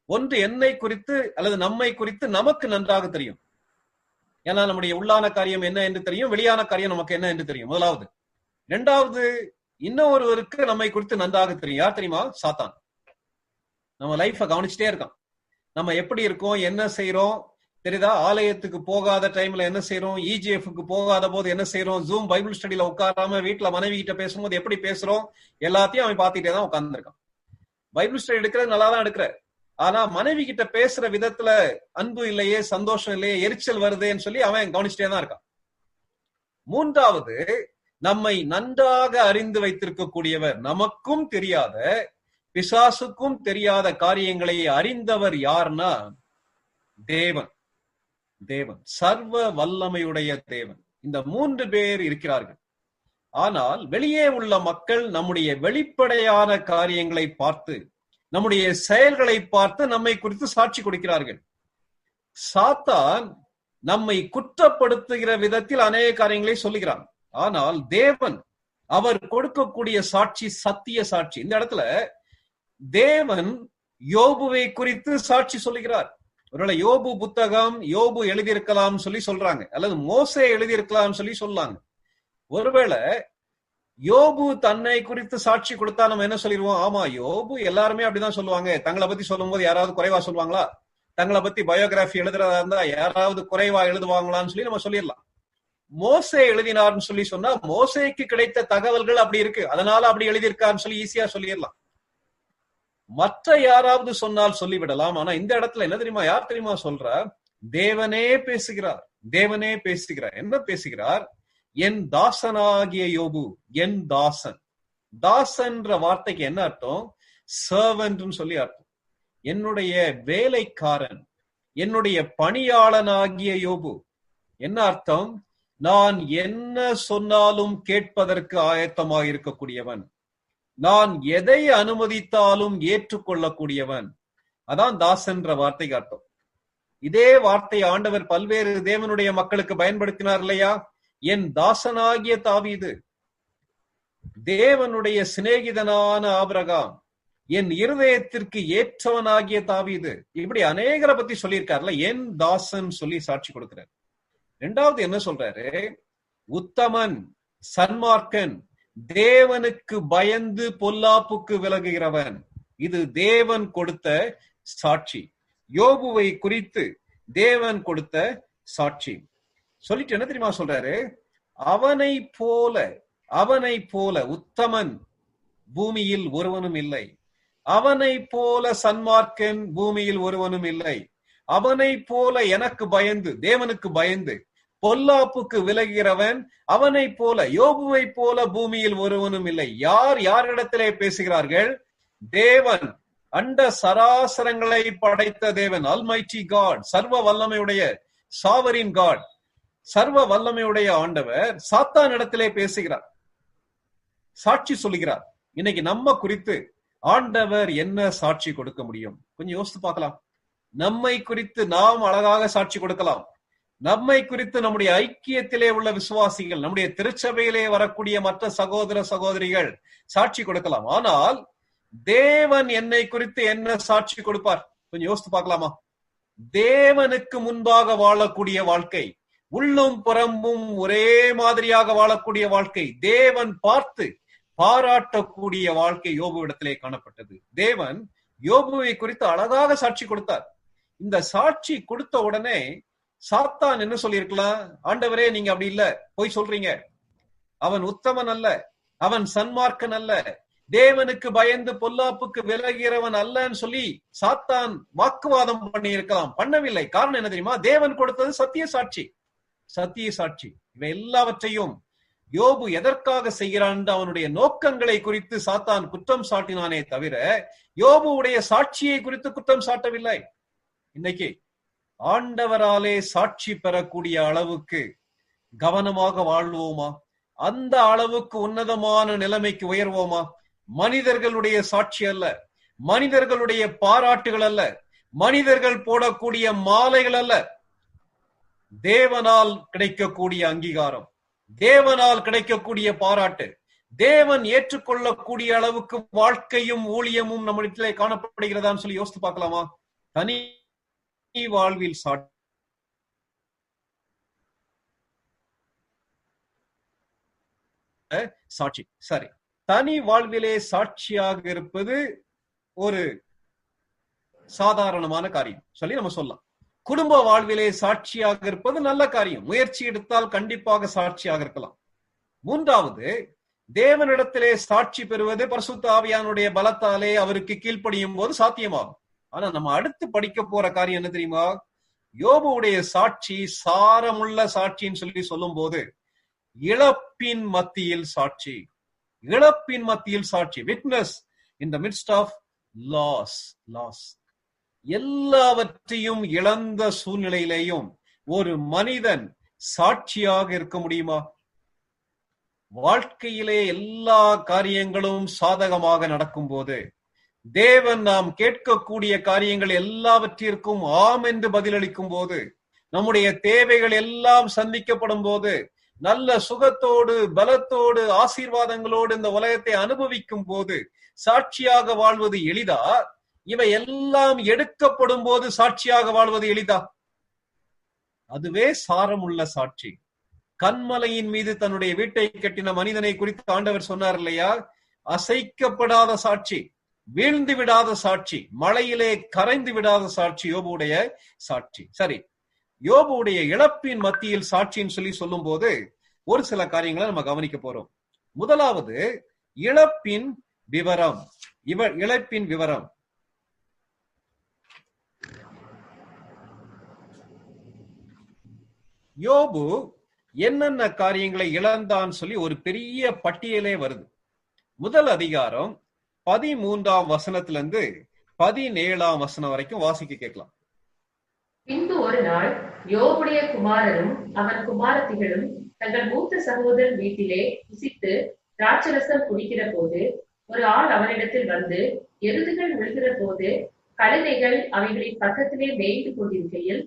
ஒன்று என்னை குறித்து அல்லது நம்மை குறித்து நமக்கு நன்றாக தெரியும். ஏன்னா நம்முடைய உள்ளான காரியம் என்ன என்று தெரியும், வெளியான காரியம் நமக்கு என்ன என்று தெரியும். முதலாவது. 2வது, இன்னொருவருக்கு நம்மை குறித்து நன்றாக தெரியும். யார் தெரியுமா? சாத்தான். நம்ம லைஃப கவனிச்சுட்டே இருக்கான். நம்ம எப்படி இருக்கோம், என்ன செய்யறோம் தெரியுதா? ஆலயத்துக்கு போகாத டைம்ல என்ன செய்யறோம், EGF-க்கு போகாத போது என்ன செய்யறோம், ஜூம் பைபிள் ஸ்டடியில உட்காராம வீட்டுல மனைவி கிட்ட பேசும்போது எப்படி பேசுறோம், எல்லாத்தையும் அவன் பார்த்துட்டே தான் உட்கார்ந்துருக்கான். பைபிள் ஸ்டடி எடுக்கிறது நல்லா தான் எடுக்கிற, ஆனா மனைவி கிட்ட பேசுற விதத்துல அன்பு இல்லையே, சந்தோஷம் இல்லையே, எரிச்சல் வருதேன்னு சொல்லி அவன் கவனிச்சுட்டே தான் இருக்கான். 3வது, நம்மை நன்றாக அறிந்து வைத்திருக்கக்கூடியவர், நமக்கும் தெரியாத பிசாசுக்கும் தெரியாத காரியங்களை அறிந்தவர் யார்னா தேவன். தேவன், சர்வ வல்லமையுடைய தேவன். இந்த 3 பேர் இருக்கிறார்கள். ஆனால் வெளியே உள்ள மக்கள் நம்முடைய வெளிப்படையான காரியங்களை பார்த்து, நம்முடைய செயல்களை பார்த்து நம்மை குறித்து சாட்சி கொடுக்கிறார்கள். சாத்தான் நம்மை குற்றப்படுத்துகிற விதத்தில் அநேக காரியங்களை சொல்லுகிறான். ஆனால் தேவன், அவர் கொடுக்கக்கூடிய சாட்சி சத்திய சாட்சி. இந்த இடத்துல தேவன் யோபுவை குறித்து சாட்சி சொல்லுகிறார். ஒருவேளை யோபு புத்தகம் யோபு எழுதியிருக்கலாம் சொல்லி சொல்றாங்க, அல்லது மோசே எழுதியிருக்கலாம் சொல்லி சொல்லாங்க. ஒருவேளை யோபு தன்னை குறித்து சாட்சி கொடுத்தா நம்ம என்ன சொல்லிடுவோம்? ஆமா, யோபு எல்லாருமே அப்படிதான் சொல்லுவாங்க. தங்களை பத்தி சொல்லும் போது யாராவது குறைவா சொல்லுவாங்களா? தங்களை பத்தி பயோகிராபி எழுதுறதா இருந்தா யாராவது குறைவா எழுதுவாங்களான்னு சொல்லி நம்ம சொல்லிடலாம். மோசே எழுதினார்னு சொல்லி சொன்னா மோசேக்கு கிடைத்த தகவல்கள் அப்படி இருக்கு, அதனால அப்படி எழுதியிருக்காருன்னு சொல்லி ஈஸியா சொல்லிடலாம். மற்ற யாராவது சொன்னால் சொல்லிவிடலாம். ஆனா இந்த இடத்துல என்ன தெரியுமா, யார் தெரியுமா சொல்ற? தேவனே பேசுகிறார். தேவனே பேசுகிறார். என்ன பேசுகிறார்? என் தாசனாகிய யோபு, என் தாசன். தாசன்ற வார்த்தைக்கு என்ன அர்த்தம்? சர்வன்ட்னு சொல்லி அர்த்தம். என்னுடைய வேலைக்காரன், என்னுடைய பணியாளனாகிய யோபு. என்ன அர்த்தம்? நான் என்ன சொன்னாலும் கேட்பதற்கு ஆயத்தமாக இருக்கக்கூடியவன், நான் எதை அனுமதித்தாலும் ஏற்றுக்கொள்ளக்கூடியவன். அதான் தாசன்ற வார்த்தைக்கு அர்த்தம். இதே வார்த்தை ஆண்டவர் பல்வேறு தேவனுடைய மக்களுக்கு பயன்படுத்தினார் இல்லையா? என் தாசனாகிய தாவீது, தேவனுடைய சிநேகிதனான ஆபிரகாம், என் இருதயத்திற்கு ஏற்றவனாகிய தாவீது, இப்படி அநேகரை பத்தி சொல்லியிருக்காருல, என் தாசன் சொல்லி சாட்சி கொடுக்கிறார். 2வது என்ன சொல்றாரு? உத்தமன், சன்மார்க்கன், தேவனுக்கு பயந்து பொல்லாப்புக்கு விலகுகிறவன். இது தேவன் கொடுத்த சாட்சி. யோபுவை குறித்து தேவன் கொடுத்த சாட்சி. சொல்லிட்டு என்ன தெரியுமா சொல்றாரு? அவனை போல உத்தமன் பூமியில் ஒருவனும் இல்லை, அவனை போல சன்மார்க்கன் பூமியில் ஒருவனும் இல்லை, அவனை போல எனக்கு பயந்து, தேவனுக்கு பயந்து பொல்லாப்புக்கு விலகிறவன் அவனை போல, யோபுவை போல பூமியில் ஒருவனும் இல்லை. யாரிடத்திலே பேசுகிறார்கள்? தேவன், அண்ட சராசரங்களை படைத்த தேவன், அல்மைட்டி காட், சர்வ வல்லமையுடைய சாவரின் காட், சர்வ வல்லமையுடைய ஆண்டவர் சாத்தான் இடத்திலே பேசுகிறார், சாட்சி சொல்லுகிறார். இன்னைக்கு நம்ம குறித்து ஆண்டவர் என்ன சாட்சி கொடுக்க முடியும்? கொஞ்சம் யோசித்து பார்க்கலாம். நம்மை குறித்து நாம் அழகாக சாட்சி கொடுக்கலாம். நம்மை குறித்து நம்முடைய ஐக்கியத்திலே உள்ள விசுவாசிகள், நம்முடைய திருச்சபையிலே வரக்கூடிய மற்ற சகோதர சகோதரிகள் சாட்சி கொடுக்கலாம். ஆனால் தேவன் என்னை குறித்து என்ன சாட்சி கொடுப்பார்? கொஞ்சம் யோசித்து பார்க்கலாமா? தேவனுக்கு முன்பாக வாழக்கூடிய வாழ்க்கை, உள்ளும் புறம்பும் ஒரே மாதிரியாக வாழக்கூடிய வாழ்க்கை, தேவன் பார்த்து பாராட்டக்கூடிய வாழ்க்கை யோபு இடத்திலே காணப்பட்டது. தேவன் யோபுவை குறித்து அழகாக சாட்சி கொடுத்தார். இந்த சாட்சி கொடுத்த உடனே சாத்தான் என்ன சொல்லியிருக்கலாம்? ஆண்டவரே, நீங்க அப்படி இல்ல, போய் சொல்றீங்க, அவன் உத்தமன் அல்ல, அவன் சன்மார்க்கன் அல்ல, தேவனுக்கு பயந்து பொல்லாப்புக்கு விலகிறவன் அல்லன்னு சொல்லி சாத்தான் வாக்குவாதம் பண்ணி இருக்கலாம். பண்ணவில்லை. காரணம் என்ன தெரியுமா? தேவன் கொடுத்தது சத்திய சாட்சி. சத்திய சாட்சி. இவை எல்லாவற்றையும் யோபு எதற்காக செய்கிறான்? அவனுடைய நோக்கங்களை குறித்து சாத்தான் குற்றம் சாட்டினானே தவிர யோபுடைய சாட்சியை குறித்து குற்றம் சாட்டவில்லை. இன்னைக்கு ஆண்டவராலே சாட்சி பெறக்கூடிய அளவுக்கு கவனமாக வாழ்வோமா? அந்த அளவுக்கு உன்னதமான நிலைமைக்கு உயர்வோமா? மனிதர்களுடைய சாட்சி அல்ல, மனிதர்களுடைய பாராட்டுகள் அல்ல, மனிதர்கள் போடக்கூடிய மாலைகள் அல்ல, தேவனால் கிடைக்கக்கூடிய அங்கீகாரம், தேவனால் கிடைக்கக்கூடிய பாராட்டு, தேவன் ஏற்றுக்கொள்ளக்கூடிய அளவுக்கு வாழ்க்கையும் ஊழியமும் நம்மிடத்திலே காணப்படுகிறதான்னு சொல்லி யோசித்து பார்க்கலாமா? தனி வாழ்வில் சாட்சி, சரி, தனி வாழ்விலே சாட்சியாக இருப்பது ஒரு சாதாரணமான காரியம் சொல்லி நம்ம சொல்லலாம். குடும்ப வாழ்விலே சாட்சியாக இருப்பது நல்ல காரியம். முயற்சி எடுத்தால் கண்டிப்பாக சாட்சியாக இருக்கலாம். மூன்றாவது, தேவனிடத்திலே சாட்சி பெறுவது பரிசுத்த ஆவியானுடைய பலத்தாலே அவருக்கு கீழ்ப்படியும் போது சாத்தியமாகும். ஆனா நம்ம அடுத்து படிக்க போற காரியம் என்ன தெரியுமா? யோபுடைய சாட்சி சாரமுள்ள சாட்சின்னு சொல்லி சொல்லும் போது இழப்பின் மத்தியில் சாட்சி, இழப்பின் மத்தியில் சாட்சி, witness in the midst of loss. எல்லாவற்றையும் இழந்த சூழ்நிலையிலேயும் ஒரு மனிதன் சாட்சியாக இருக்க முடியுமா? வாழ்க்கையிலே எல்லா காரியங்களும் சாதகமாக நடக்கும் போது, தேவன் நாம் கேட்கக்கூடிய காரியங்கள் எல்லாவற்றிற்கும் ஆம் என்று பதிலளிக்கும் போது, நம்முடைய தேவைகள் எல்லாம் சந்திக்கப்படும் போது, நல்ல சுகத்தோடு பலத்தோடு ஆசீர்வாதங்களோடு இந்த உலகத்தை அனுபவிக்கும் போது சாட்சியாக வாழ்வது எளிதா? இவை எல்லாம் எடுக்கப்படும் போது சாட்சியாக வாழ்வது எளிதா? அதுவே சாரமுள்ள சாட்சி. கன்மலையின் மீது தன்னுடைய வீட்டை கட்டின மனிதனை குறித்து ஆண்டவர் சொன்னார் இல்லையா? அசைக்கப்படாத சாட்சி, வீழ்ந்து விடாத சாட்சி, மழையிலே கரைந்து விடாத சாட்சி யோபுடைய சாட்சி. சரி, யோபுடைய இழப்பின் மத்தியில் சாட்சின்னு சொல்லி சொல்லும் போது ஒரு சில காரியங்களை நம்ம கவனிக்க போறோம். முதலாவது, இழப்பின் விவரம். இழப்பின் விவரம். யோபு என்னென்ன காரியங்களை இழந்தான் சொல்லி ஒரு பெரிய பட்டியலே வருது. முதல் அதிகாரம் 13ஆம் வசனத்திலிருந்து 17ஆம் வசனம் வரைக்கும் வாசிக்க கேட்கலாம். பின்பு ஒரு நாள் யோபுடைய குமாரரும் அவன் குமாரத்திகளும் தங்கள் மூத்த சகோதரன் வீட்டிலே புசித்து திராட்சரசம் குடிக்கிற போது ஒரு ஆள் அவனிடத்தில் வந்து, எருதுகள் விழுகிற போது கழுதைகள் அவைகளின் பக்கத்திலே மேய்ந்து கொண்டிருக்கையில்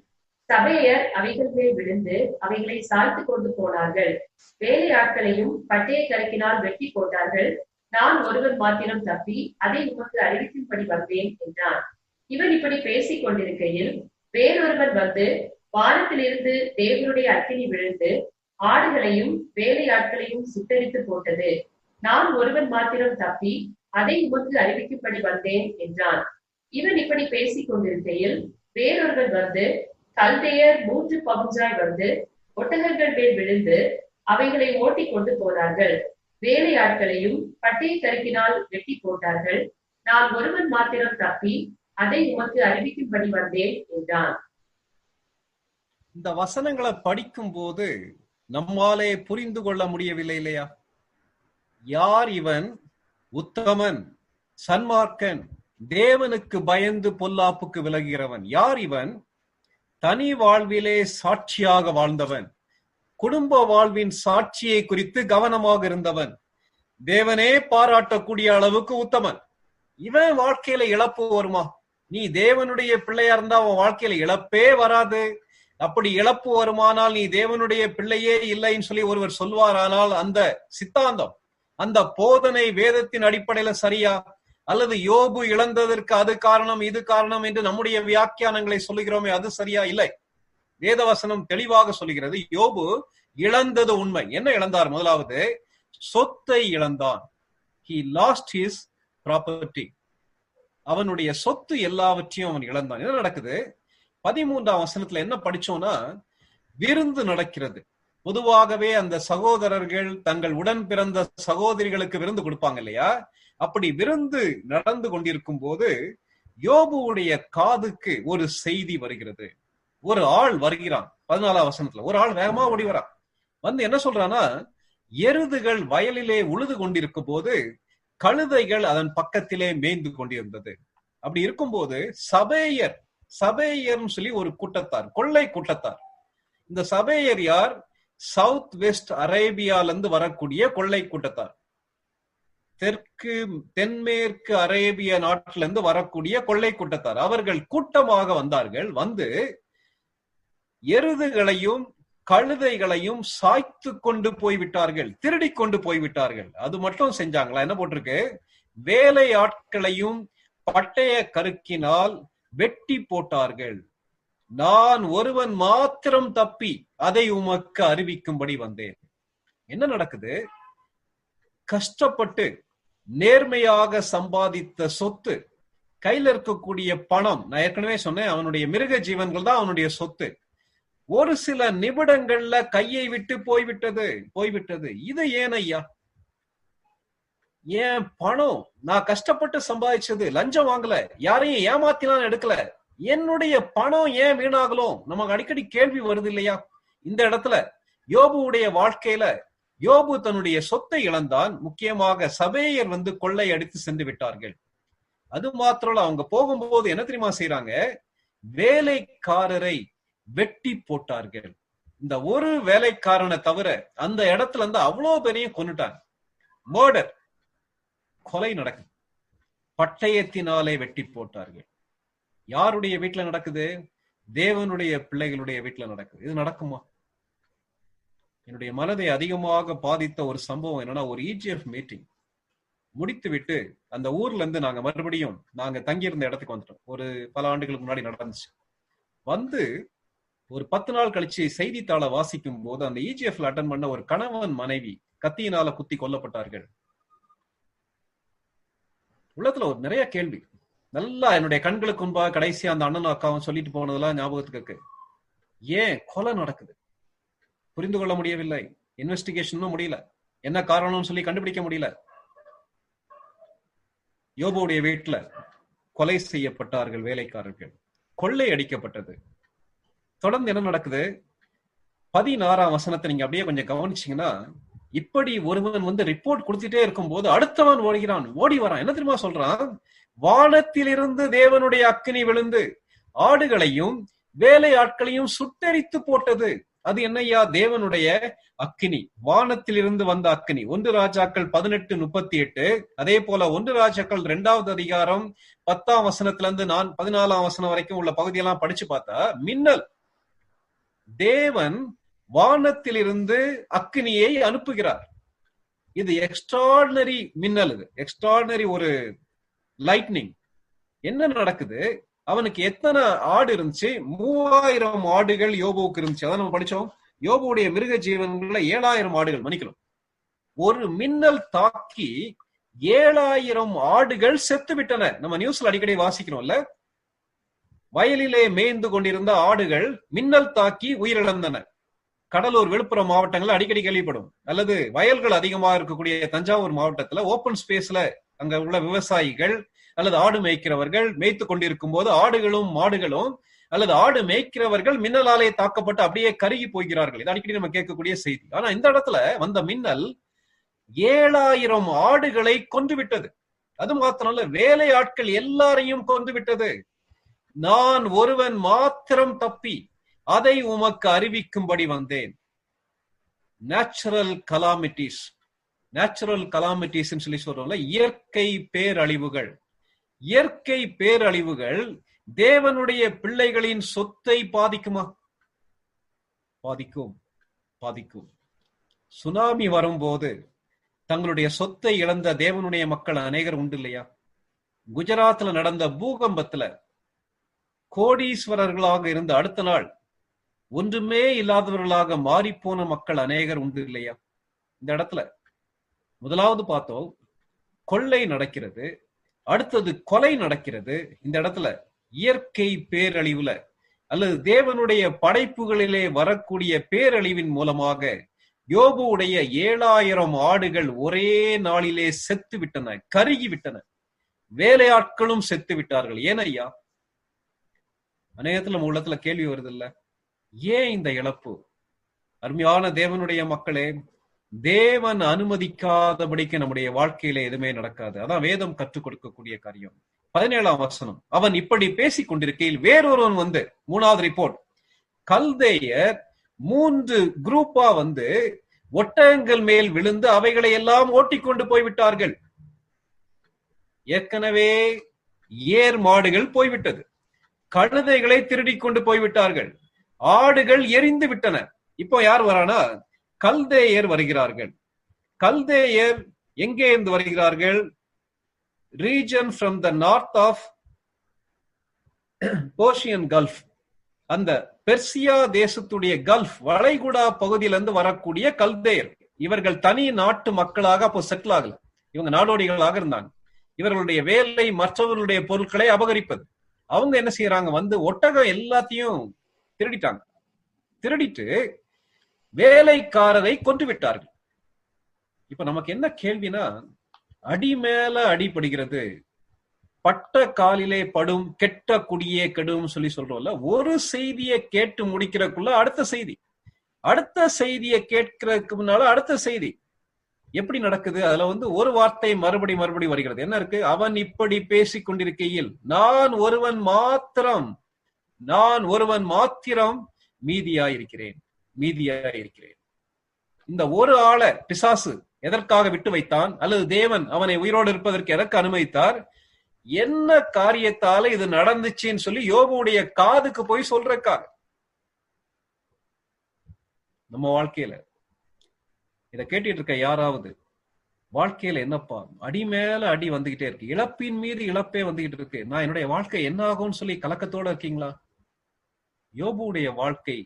சபையர் அவைகள் மேல் விழுந்து அவைகளை சாய்த்து கொண்டு போனார்கள். வேலையாட்களையும் பட்டய கருக்கினால் வெட்டி போட்டார்கள். நான் ஒருவன் மாத்திரம் தப்பி அதை உமக்கு அறிவிக்கும்படி வந்தேன் என்றான். இவன் இப்படி பேசிக் கொண்டிருக்கையில் வேறொருவன் வந்து, வானத்திலிருந்து தேவனுடைய அக்கினி விழுந்து ஆடுகளையும் வேலையாட்களையும் சுட்டரித்து போட்டது. நான் ஒருவன் மாத்திரம் தப்பி அதை உமக்கு அறிவிக்கும்படி வந்தேன் என்றான். இவன் இப்படி பேசிக் கொண்டிருக்கையில் வேறொருவன் வந்து, கல்தேயர் 3 பகுஞ்சாய் வந்து ஒட்டகங்கள் மேல் விழுந்து அவைகளை ஓட்டி கொண்டு போனார்கள். வேலையாட்களையும் பட்டய கருக்கினால் வெட்டி போட்டார்கள். நான் ஒருவன் மாத்திரம் தப்பி அதை உமக்கு அறிவிக்கும்படி வந்தேன் என்றான். இந்த வசனங்களை படிக்கும் போது நம்மாலே புரிந்து கொள்ள முடியவில்லை இல்லையா? யார் இவன்? உத்தமன், சன்மார்க்கன், தேவனுக்கு பயந்து பொல்லாப்புக்கு விலகிறவன். யார் இவன்? தனி வாழ்விலே சாட்சியாக வாழ்ந்தவன், குடும்ப வாழ்வின் சாட்சியை குறித்து கவனமாக இருந்தவன், தேவனே பாராட்டக்கூடிய அளவுக்கு உத்தமன். இவன் வாழ்க்கையில இழப்பு வருமா? நீ தேவனுடைய பிள்ளையா இருந்தா அவன் வாழ்க்கையில இழப்பே வராது. அப்படி இழப்பு வருமானால் நீ தேவனுடைய பிள்ளையே இல்லைன்னு சொல்லி ஒருவர் சொல்வாரானால் அந்த சித்தாந்தம், அந்த போதனை வேதத்தின் அடிப்படையில சரியா? அல்லது யோபு இழந்ததற்கு அது காரணம் இது காரணம் என்று நம்முடைய வியாக்கியானங்களை சொல்லுகிறோமே, அது சரியா? இல்லை. வேதவசனம் தெளிவாக சொல்லுகிறது, யோபு இழந்தது உண்மை. என்ன இழந்தார்? முதலாவது சொத்தை இழந்தான். He lost his property. அவனுடைய சொத்து எல்லாவற்றையும் அவன் இழந்தான். என்ன நடக்குது? 13ஆம் வசனத்துல என்ன படிச்சோம்னா, விருந்து நடக்கிறது. பொதுவாகவே அந்த சகோதரர்கள் தங்கள் உடன் பிறந்த சகோதரிகளுக்கு விருந்து கொடுப்பாங்க இல்லையா? அப்படி விருந்து நடந்து கொண்டிருக்கும் போது யோபுவுடைய காதுக்கு ஒரு செய்தி வருகிறது. ஒரு ஆள் வருகிறான். 14ஆம் வசனத்துல ஒரு ஆள் வேகமா ஓடி வரான். வந்து என்ன சொல்றானா, எருதுகள் வயலிலே உழுது கொண்டிருக்கும் போது கழுதைகள் அதன் பக்கத்திலே மேய்ந்து கொண்டிருந்தது. அப்படி இருக்கும்போது சபேயர் சொல்லி ஒரு கூட்டத்தார், கொள்ளை கூட்டத்தார். இந்த சபேயர் யார்? சவுத் வெஸ்ட் அரேபியால இருந்து வரக்கூடிய கொள்ளை கூட்டத்தார். தென்மேற்கு அரேபிய நாட்டில இருந்து வரக்கூடிய கொள்ளை கூட்டத்தார். அவர்கள் கூட்டமாக வந்தார்கள். வந்து எருதுகளையும் கழுதைகளையும் சாய்த்து கொண்டு போய்விட்டார்கள், திருடி கொண்டு போய்விட்டார்கள். அது மட்டும் செஞ்சாங்களா? என்ன போட்டிருக்கு? வேலை ஆட்களையும் பட்டய கருக்கினால் வெட்டி போட்டார்கள். நான் ஒருவன் மாத்திரம் தப்பி அதை உமக்கு அறிவிக்கும்படி வந்தேன். என்ன நடக்குது? கஷ்டப்பட்டு நேர்மையாக சம்பாதித்த சொத்து, கையில இருக்கக்கூடிய பணம், நான் ஏற்கனவே சொன்னேன், அவனுடைய மிருக ஜீவன்கள் தான் அவனுடைய சொத்து. ஒரு சில நிமிடங்கள்ல கையை விட்டு போய்விட்டது. இது ஏன் ஐயா? ஏன் பணம் நான் கஷ்டப்பட்டு சம்பாதிச்சது, லஞ்சம் வாங்கல, யாரையும் ஏமாத்தினாலும் எடுக்கல, என்னுடைய பணம் ஏன் வீணாகலும்? நமக்கு அடிக்கடி கேள்வி வருது இல்லையா? இந்த இடத்துல யோபுவுடைய வாழ்க்கையில யோபு தன்னுடைய சொத்தை இழந்தான். முக்கியமாக சபேயர் வந்து கொள்ளை அடித்து சென்று விட்டார்கள். அது மாத்திரம் அவங்க போகும்போது என்ன தெரியுமா செய்யறாங்க? வேலைக்காரரை வெட்டி போட்டார்கள். இந்த ஒரு வேலைக்காரனை தவிர அந்த இடத்துல இருந்து அவ்வளவு பேரையும் கொன்னுட்டாங்க. மர்டர், கொலை நடக்குது. பட்டயத்தினாலே வெட்டி போட்டார்கள். யாருடைய வீட்டுல நடக்குது? தேவனுடைய பிள்ளைகளுடைய வீட்டுல நடக்குது. இது நடக்குமா? என்னுடைய மனதை அதிகமாக பாதித்த ஒரு சம்பவம் என்னன்னா, ஒரு EGF மீட்டிங் முடித்து விட்டு அந்த ஊர்ல இருந்து நாங்க மறுபடியும் நாங்க தங்கியிருந்த இடத்துக்கு வந்துட்டோம். ஒரு பல ஆண்டுகளுக்கு முன்னாடி நடந்துச்சு. வந்து ஒரு 10 நாள் கழிச்சு செய்தித்தாளை வாசிக்கும் போது அந்த EGFல அட்டன் பண்ண ஒரு கணவன் மனைவி கத்தியினால குத்தி கொல்லப்பட்டார்கள். உள்ளத்துல ஒரு நிறைய கேள்வி. நல்லா என்னுடைய கண்களுக்கு முன்பாக கடைசியா அந்த அண்ணனும் அக்காவும் சொல்லிட்டு போனதெல்லாம் ஞாபகத்துக்கு இருக்கு. ஏன் கொலை நடக்குது? புரிந்து கொள்ள முடியவில்லை. இன்வெஸ்டிகேஷனும் முடியல. என்ன காரணம்னு சொல்லி கண்டுபிடிக்க முடியல. யோபுடைய வீட்டுல கொலை செய்யப்பட்டார்கள் வேலைக்காரர்கள். கொள்ளை அடிக்கப்பட்டது. தொடர்ந்து என்ன நடக்குது? 16ஆம் வசனத்தை நீங்க அப்படியே கொஞ்சம் கவனிச்சீங்கன்னா, இப்படி ஒருவன் வந்து ரிப்போர்ட் கொடுத்துட்டே இருக்கும் போது அடுத்தவன் ஓடி வரான். என்ன தெரியுமா சொல்றான்? வானத்திலிருந்து தேவனுடைய அக்கினி விழுந்து ஆடுகளையும் வேலை ஆட்களையும் சுட்டெரித்து போட்டது. அது என்னையா? தேவனுடைய அக்கினி, வானத்திலிருந்து வந்த அக்கினி. 1 ராஜாக்கள் 18:38. அதே போல 1 ராஜாக்கள் 2வது அதிகாரம் 10ஆம் வசனத்துல இருந்து 14ஆம் வசனம் வரைக்கும் உள்ள பகுதியெல்லாம் படிச்சு பார்த்தா மின்னல். தேவன் வானத்திலிருந்து அக்கினியை அனுப்புகிறார். இது எக்ஸ்ட்ராடினரி மின்னல், இது எக்ஸ்ட்ராடினரி ஒரு லைட்னிங். என்ன நடக்குது? அவனுக்கு எத்தனை ஆடு இருந்துச்சு? 3000 ஆடுகள் யோபுவுக்கு இருந்துச்சு. அதான் நம்ம படிச்சோம். யோபுடைய மிருக ஜீவன்கள்ல 7000 ஆடுகள், மன்னிக்கணும், ஒரு மின்னல் தாக்கி 7000 ஆடுகள் செத்து விட்டன. நம்ம நியூஸ்ல அடிக்கடி வாசிக்கிறோம்ல, வயலிலே மேய்ந்து கொண்டிருந்த ஆடுகள் மின்னல் தாக்கி உயிரிழந்தன. கடலூர், விழுப்புரம் மாவட்டங்கள்ல அடிக்கடி கேள்விப்படும். அல்லது வயல்கள் அதிகமாக இருக்கக்கூடிய தஞ்சாவூர் மாவட்டத்துல ஓப்பன் ஸ்பேஸ்ல அங்க உள்ள விவசாயிகள் அல்லது ஆடு மேய்க்கிறவர்கள் மேய்த்து கொண்டிருக்கும் போது ஆடுகளும் மாடுகளும் அல்லது ஆடு மேய்க்கிறவர்கள் மின்னலாலே தாக்கப்பட்டு அப்படியே கருகி போகிறார்கள். இது அடிக்கடி நம்ம கேட்கக்கூடிய செய்தி. ஆனா இந்த இடத்துல வந்த மின்னல் 7000 ஆடுகளை கொன்று விட்டது. அது மாத்திரமல்ல, வேலை ஆட்கள் எல்லாரையும் கொன்று விட்டது. நான் ஒருவன் மாத்திரம் தப்பி அதை உமக்கு அறிவிக்கும்படி வந்தேன். நேச்சுரல் கலாமிட்டிஸ், நேச்சுரல் கலாமிட்டிஸ் சொல்லி சொல்றோம்ல, இயற்கை பேரழிவுகள். இயற்கை பேரழிவுகள் தேவனுடைய பிள்ளைகளின் சொத்தை பாதிக்குமா? பாதிக்கும், பாதிக்கும். சுனாமி வரும்போது தங்களுடைய சொத்தை இழந்த தேவனுடைய மக்கள் அநேகர் உண்டு இல்லையா? குஜராத்ல நடந்த பூகம்பத்துல கோடீஸ்வரர்களாக இருந்த அடுத்த நாள் ஒன்றுமே இல்லாதவர்களாக மாறிப்போன மக்கள் அநேகர் உண்டு இல்லையா? இந்த இடத்துல முதலாவது பார்த்தோம், கொள்ளை நடக்கிறது, அடுத்தது கொலை நடக்கிறது. இந்த இடத்துல இயற்கை பேரழிவுல அல்லது தேவனுடைய படைப்புகளிலே வரக்கூடிய பேரழிவின் மூலமாக யோபுடைய 7000 ஆடுகள் ஒரே நாளிலே செத்து விட்டன, கருகி விட்டன. வேலையாட்களும் செத்து விட்டார்கள். ஏன் ஐயா? அநேகத்துல நம்ம உள்ளத்துல கேள்வி வருது இல்ல, ஏன் இந்த இழப்பு? அருமையான தேவனுடைய மக்களே, தேவன் அனுமதிக்காதபடிக்கு நம்முடைய வாழ்க்கையில எதுவுமே நடக்காது. அதான் வேதம் கற்றுக் கொடுக்கக்கூடிய காரியம். 17ஆம் வசனம், அவன் இப்படி பேசிக் கொண்டிருக்கையில் வேறொருவன் வந்து, 3வது ரிப்போர்ட், கல்தேயர் 3 குரூப்பா வந்து ஒட்டகங்கள் மேல் விழுந்து அவைகளை எல்லாம் ஓட்டிக்கொண்டு போய்விட்டார்கள். ஏற்கனவே ஏர் மாடுகள் போய்விட்டது, கழுதைகளை திருடி கொண்டு போய்விட்டார்கள், ஆடுகள் எரிந்து விட்டன. இப்போ யார் வரானா? கல்தேயர் வருகிறார்கள். கல்தேயர் எங்கே இருந்து வருகிறார்கள்? Region from the north of Persian gulf, அந்த பெர்சியா தேசத்துடைய கல்ஃப் வளைகுடா பகுதியிலிருந்து வரக்கூடிய கல்தேயர். இவர்கள் தனி நாட்டு மக்களாக அப்போ செட்டில் ஆகல, இவங்க நாடோடிகளாக இருந்தாங்க. இவர்களுடைய வேலை மற்றவர்களுடைய பொருட்களை அபகரிப்பது. அவங்க என்ன செய்யறாங்க? வந்து ஒட்டகம் எல்லாத்தையும் திருடிட்டாங்க. திருடிட்டு வேலைக்காரரை கொன்று விட்டார்கள். இப்ப நமக்கு என்ன கேள்வினா, அடி மேல அடிபடுகிறது, பட்ட காலிலே படும், கெட்ட குடியே கெடும் சொல்லி சொல்றோம்ல. ஒரு செய்தியை கேட்டு முடிக்கிறதுக்குள்ள அடுத்த செய்தி, அடுத்த செய்தியை கேட்கறதுக்கு முன்னால அடுத்த செய்தி. எப்படி நடக்குது? அதுல வந்து ஒரு வார்த்தை மறுபடி வருகிறது. என்ன இருக்கு? அவன் இப்படி பேசிக் கொண்டிருக்கையில் நான் ஒருவன் மாத்திரம் மீதியாயிருக்கிறேன். இந்த ஒரு ஆளை பிசாசு எதற்காக விட்டு வைத்தான்? அல்லது தேவன் அவனை உயிரோடு இருப்பதற்கு எதற்கு அனுமதித்தார்? என்ன காரியத்தால இது நடந்துச்சுன்னு சொல்லி யோபுடைய காதுக்கு போய் சொல்றக்காக. நம்ம வாழ்க்கையில இத கேட்டுட்டு இருக்க யாராவது வாழ்க்கையில என்னப்பா, அடி மேல அடி வந்துகிட்டே இருக்கு, இழப்பின் மீது இழப்பே வந்துகிட்டு இருக்கு, நான் என்னுடைய வாழ்க்கை என்ன ஆகும்னு சொல்லி கலக்கத்தோட இருக்கீங்களா? யோபுடைய வாழ்க்கை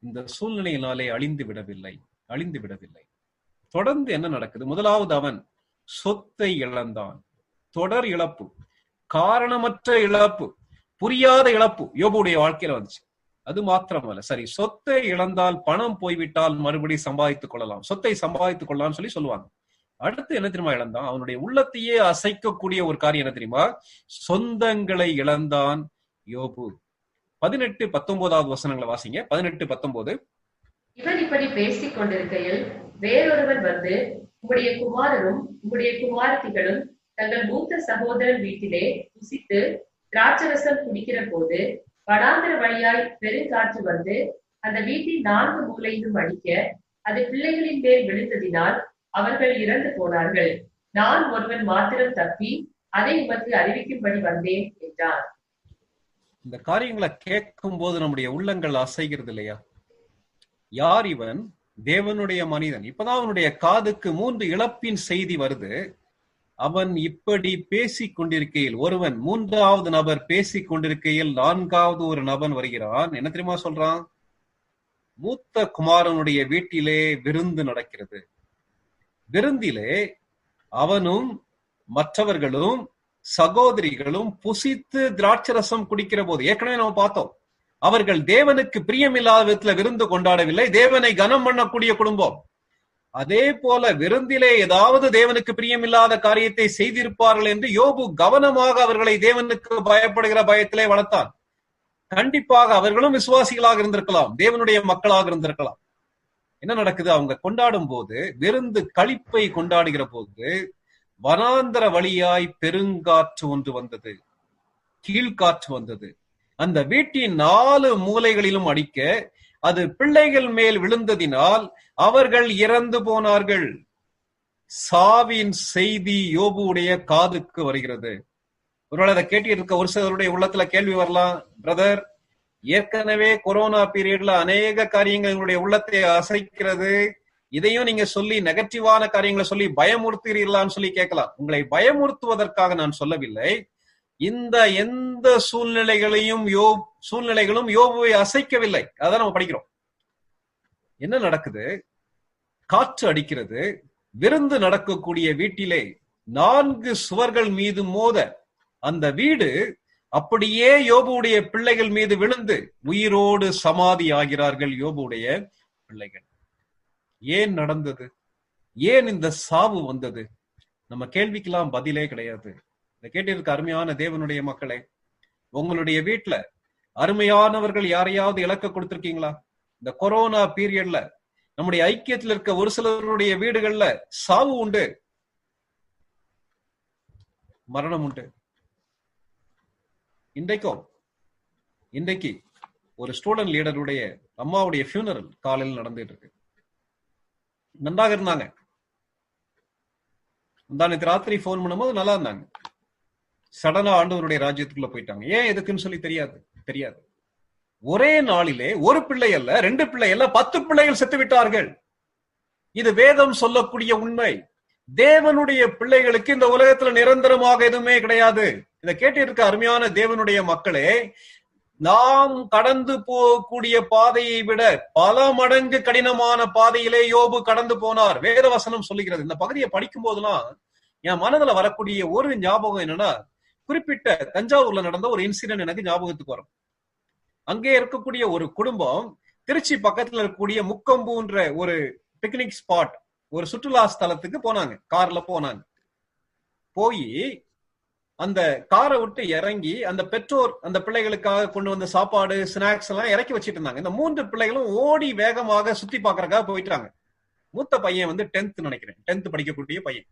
இந்த சூழ்நிலையினாலே அழிந்து விடவில்லை. தொடர்ந்து என்ன நடக்குது? முதலாவது, அவன் சொத்தை இழந்தான். தொடர் இழப்பு, காரணமற்ற இழப்பு, புரியாத இழப்பு யோபுடைய வாழ்க்கையில வந்துச்சு. அது மாத்திரமல்ல, சரி, சொத்தை இழந்தால், பணம் போய்விட்டால் மறுபடி சம்பாதித்துக் கொள்ளலாம், சொத்தை சம்பாதித்துக் கொள்ளலாம்னு சொல்லி சொல்லுவாங்க. அடுத்து என்ன தெரியுமா இழந்தான்? அவனுடைய உள்ளத்தையே அசைக்கக்கூடிய ஒரு காரியம் என்ன தெரியுமா? சொந்தங்களை இழந்தான் யோபு. 18-19 வசனங்களை வாசிங்க. 18-19. இவன் இப்படி பேசிக் கொண்டிருக்கையில் வேறொருவன் வந்து, உம்முடைய குமாரரும் உம்முடைய குமாரத்திகளும் தங்கள் மூத்த சகோதரன் வீட்டிலே புசித்து திராட்சரசம் குடிக்கிற போது வடாந்திர வழியாய் பெருங்காற்று வந்து அந்த வீட்டின் 4 மூலையிலும் அடிக்க அது பிள்ளைகளின் மேல் விழுந்ததினால் அவர்கள் இறந்து போனார்கள். நான் ஒருவன் மாத்திரம் தப்பி அதை உமக்கு அறிவிக்கும்படி வந்தேன் என்றான். இந்த காரியங்களை கேட்கும் போது நம்முடைய உள்ளங்கள் அசைகிறது இல்லையா? யார் இவன்? தேவனுடைய மனிதன். இப்பதான் அவனுடைய காதுக்கு 3 இழப்பின் செய்தி வருது. அவன் இப்படி பேசிக் கொண்டிருக்கையில், ஒருவன், 3வது நபர் பேசிக் கொண்டிருக்கையில் 4வது ஒரு நபன் வருகிறான். என்ன தெரியுமா சொல்றான்? மூத்த குமாரனுடைய வீட்டிலே விருந்து நடக்கிறது. விருந்திலே அவனும் மற்றவர்களும் சகோதரிகளும் புசித்து திராட்சரசம் குடிக்கிற போது, ஏற்கனவே நம்ம பார்த்தோம், அவர்கள் தேவனுக்கு பிரியமில்லாத விதத்துல விருந்து கொண்டாடவில்லை, தேவனை கனம் பண்ணக்கூடிய குடும்பம். அதே போல விருந்திலே ஏதாவது தேவனுக்கு பிரியமில்லாத காரியத்தை செய்திருப்பார்கள் என்று யோபு கவனமாக அவர்களை தேவனுக்கு பயப்படுகிற பயத்திலே வளர்த்தான். கண்டிப்பாக அவர்களும் விசுவாசிகளாக இருந்திருக்கலாம், தேவனுடைய மக்களாக இருந்திருக்கலாம். என்ன நடக்குது? அவங்க கொண்டாடும் போது, விருந்து களிப்பை கொண்டாடுகிற போது, வனாந்தர வழியாய் பெருங்காற்று ஒன்று வந்தது, கீழ்காற்று வந்தது. அந்த வீட்டின் 4 மூலைகளிலும் அடிக்க அது பிள்ளைகள் மேல் விழுந்ததினால் அவர்கள் இறந்து போனார்கள். சாவின் செய்தி யோபுடைய காதுக்கு வருகிறது. ஒருவேளை அதை கேட்டு இருக்க ஒரு சிலருடைய உள்ளத்துல கேள்வி வரலாம், பிரதர், ஏற்கனவே கொரோனா பீரியட்ல அநேக காரியங்கள் எங்களுடைய உள்ளத்தை அசைக்கிறது, இதையும் நீங்க சொல்லி நெகட்டிவான காரியங்களை சொல்லி பயமுறுத்துகிறீர்களான்னு சொல்லி கேட்கலாம். உங்களை பயமுறுத்துவதற்காக நான் சொல்லவில்லை. இந்த எந்த சூழ்நிலைகளும் யோபுவை அசைக்கவில்லை. அதான் நம்ம படிக்கிறோம். என்ன நடக்குது? காற்று அடிக்கிறது. விருந்து நடக்கக்கூடிய வீட்டிலே 4 சுவர்கள் மீது மோத அந்த வீடு அப்படியே யோபுடைய பிள்ளைகள் மீது விழுந்து உயிரோடு சமாதி ஆகிறார்கள் யோபுடைய பிள்ளைகள். ஏன் நடந்தது? ஏன் இந்த சாவு வந்தது? நம்ம கேள்விக்கெல்லாம் பதிலே கிடையாது. இதை கேட்டிருக்க அருமையான தேவனுடைய மக்களே, உங்களுடைய வீட்டுல அருமையானவர்கள் யாரையாவது இழக்க கொடுத்திருக்கீங்களா? இந்த கொரோனா பீரியட்ல நம்முடைய ஐக்கியத்தில் இருக்க ஒரு சிலருடைய வீடுகள்ல சாவு உண்டு, மரணம் உண்டு. இன்றைக்கு ஒரு ஸ்டூடெண்ட் லீடருடைய அம்மாவுடைய ஃபியூனரல் காலையில் நடந்துட்டு இருக்கு. நன்றாக இருந்தாங்க. முந்தானத்து ராத்திரி போன் பண்ணும்போது நல்லா இருந்தாங்க. சடனா ஆண்டவருடைய ராஜ்யத்துக்குள்ள போயிட்டாங்க. ஏன் எதுக்குன்னு சொல்லி தெரியாது. ஒரே நாளிலே ஒரு பிள்ளை அல்ல, 2 பிள்ளை அல்ல, 10 பிள்ளைகள் செத்து விட்டார்கள். இது வேதம் சொல்லக்கூடிய உண்மை. தேவனுடைய பிள்ளைகளுக்கு இந்த உலகத்துல நிரந்தரமாக எதுவுமே கிடையாது. இதை கேட்டிருக்க அருமையான தேவனுடைய மக்களே, நாம் கடந்து போகக்கூடிய பாதையை விட பல மடங்கு கடினமான பாதையிலே யோபு கடந்து போனார். வேத வசனம் சொல்லுகிறது. இந்த பகுதியை படிக்கும் போதெல்லாம் என் மனதுல வரக்கூடிய ஒரு ஞாபகம் என்னன்னா, குறிப்பிட்ட தஞ்சாவூர்ல நடந்த ஒரு இன்சிடென்ட் எனக்கு ஞாபகத்துக்கு வரும். அங்கே இருக்கக்கூடிய ஒரு குடும்பம் திருச்சி பக்கத்துல இருக்கக்கூடிய முக்கம்புன்ற ஒரு பிக்னிக் ஸ்பாட், ஒரு சுற்றுலா ஸ்தலத்துக்கு போனாங்க. கார்ல போனாங்க. போய் அந்த காரை விட்டு இறங்கி அந்த பெற்றோர் அந்த பிள்ளைகளுக்காக கொண்டு வந்த சாப்பாடு, ஸ்நாக்ஸ் எல்லாம் இறக்கி வச்சிட்டு இருந்தாங்க. இந்த 3 பிள்ளைகளும் ஓடி வேகமாக சுத்தி பாக்குறதுக்காக போயிட்டாங்க. மூத்த பையன் வந்து 10th நினைக்கிறேன், 10th படிக்கக்கூடிய பையன்.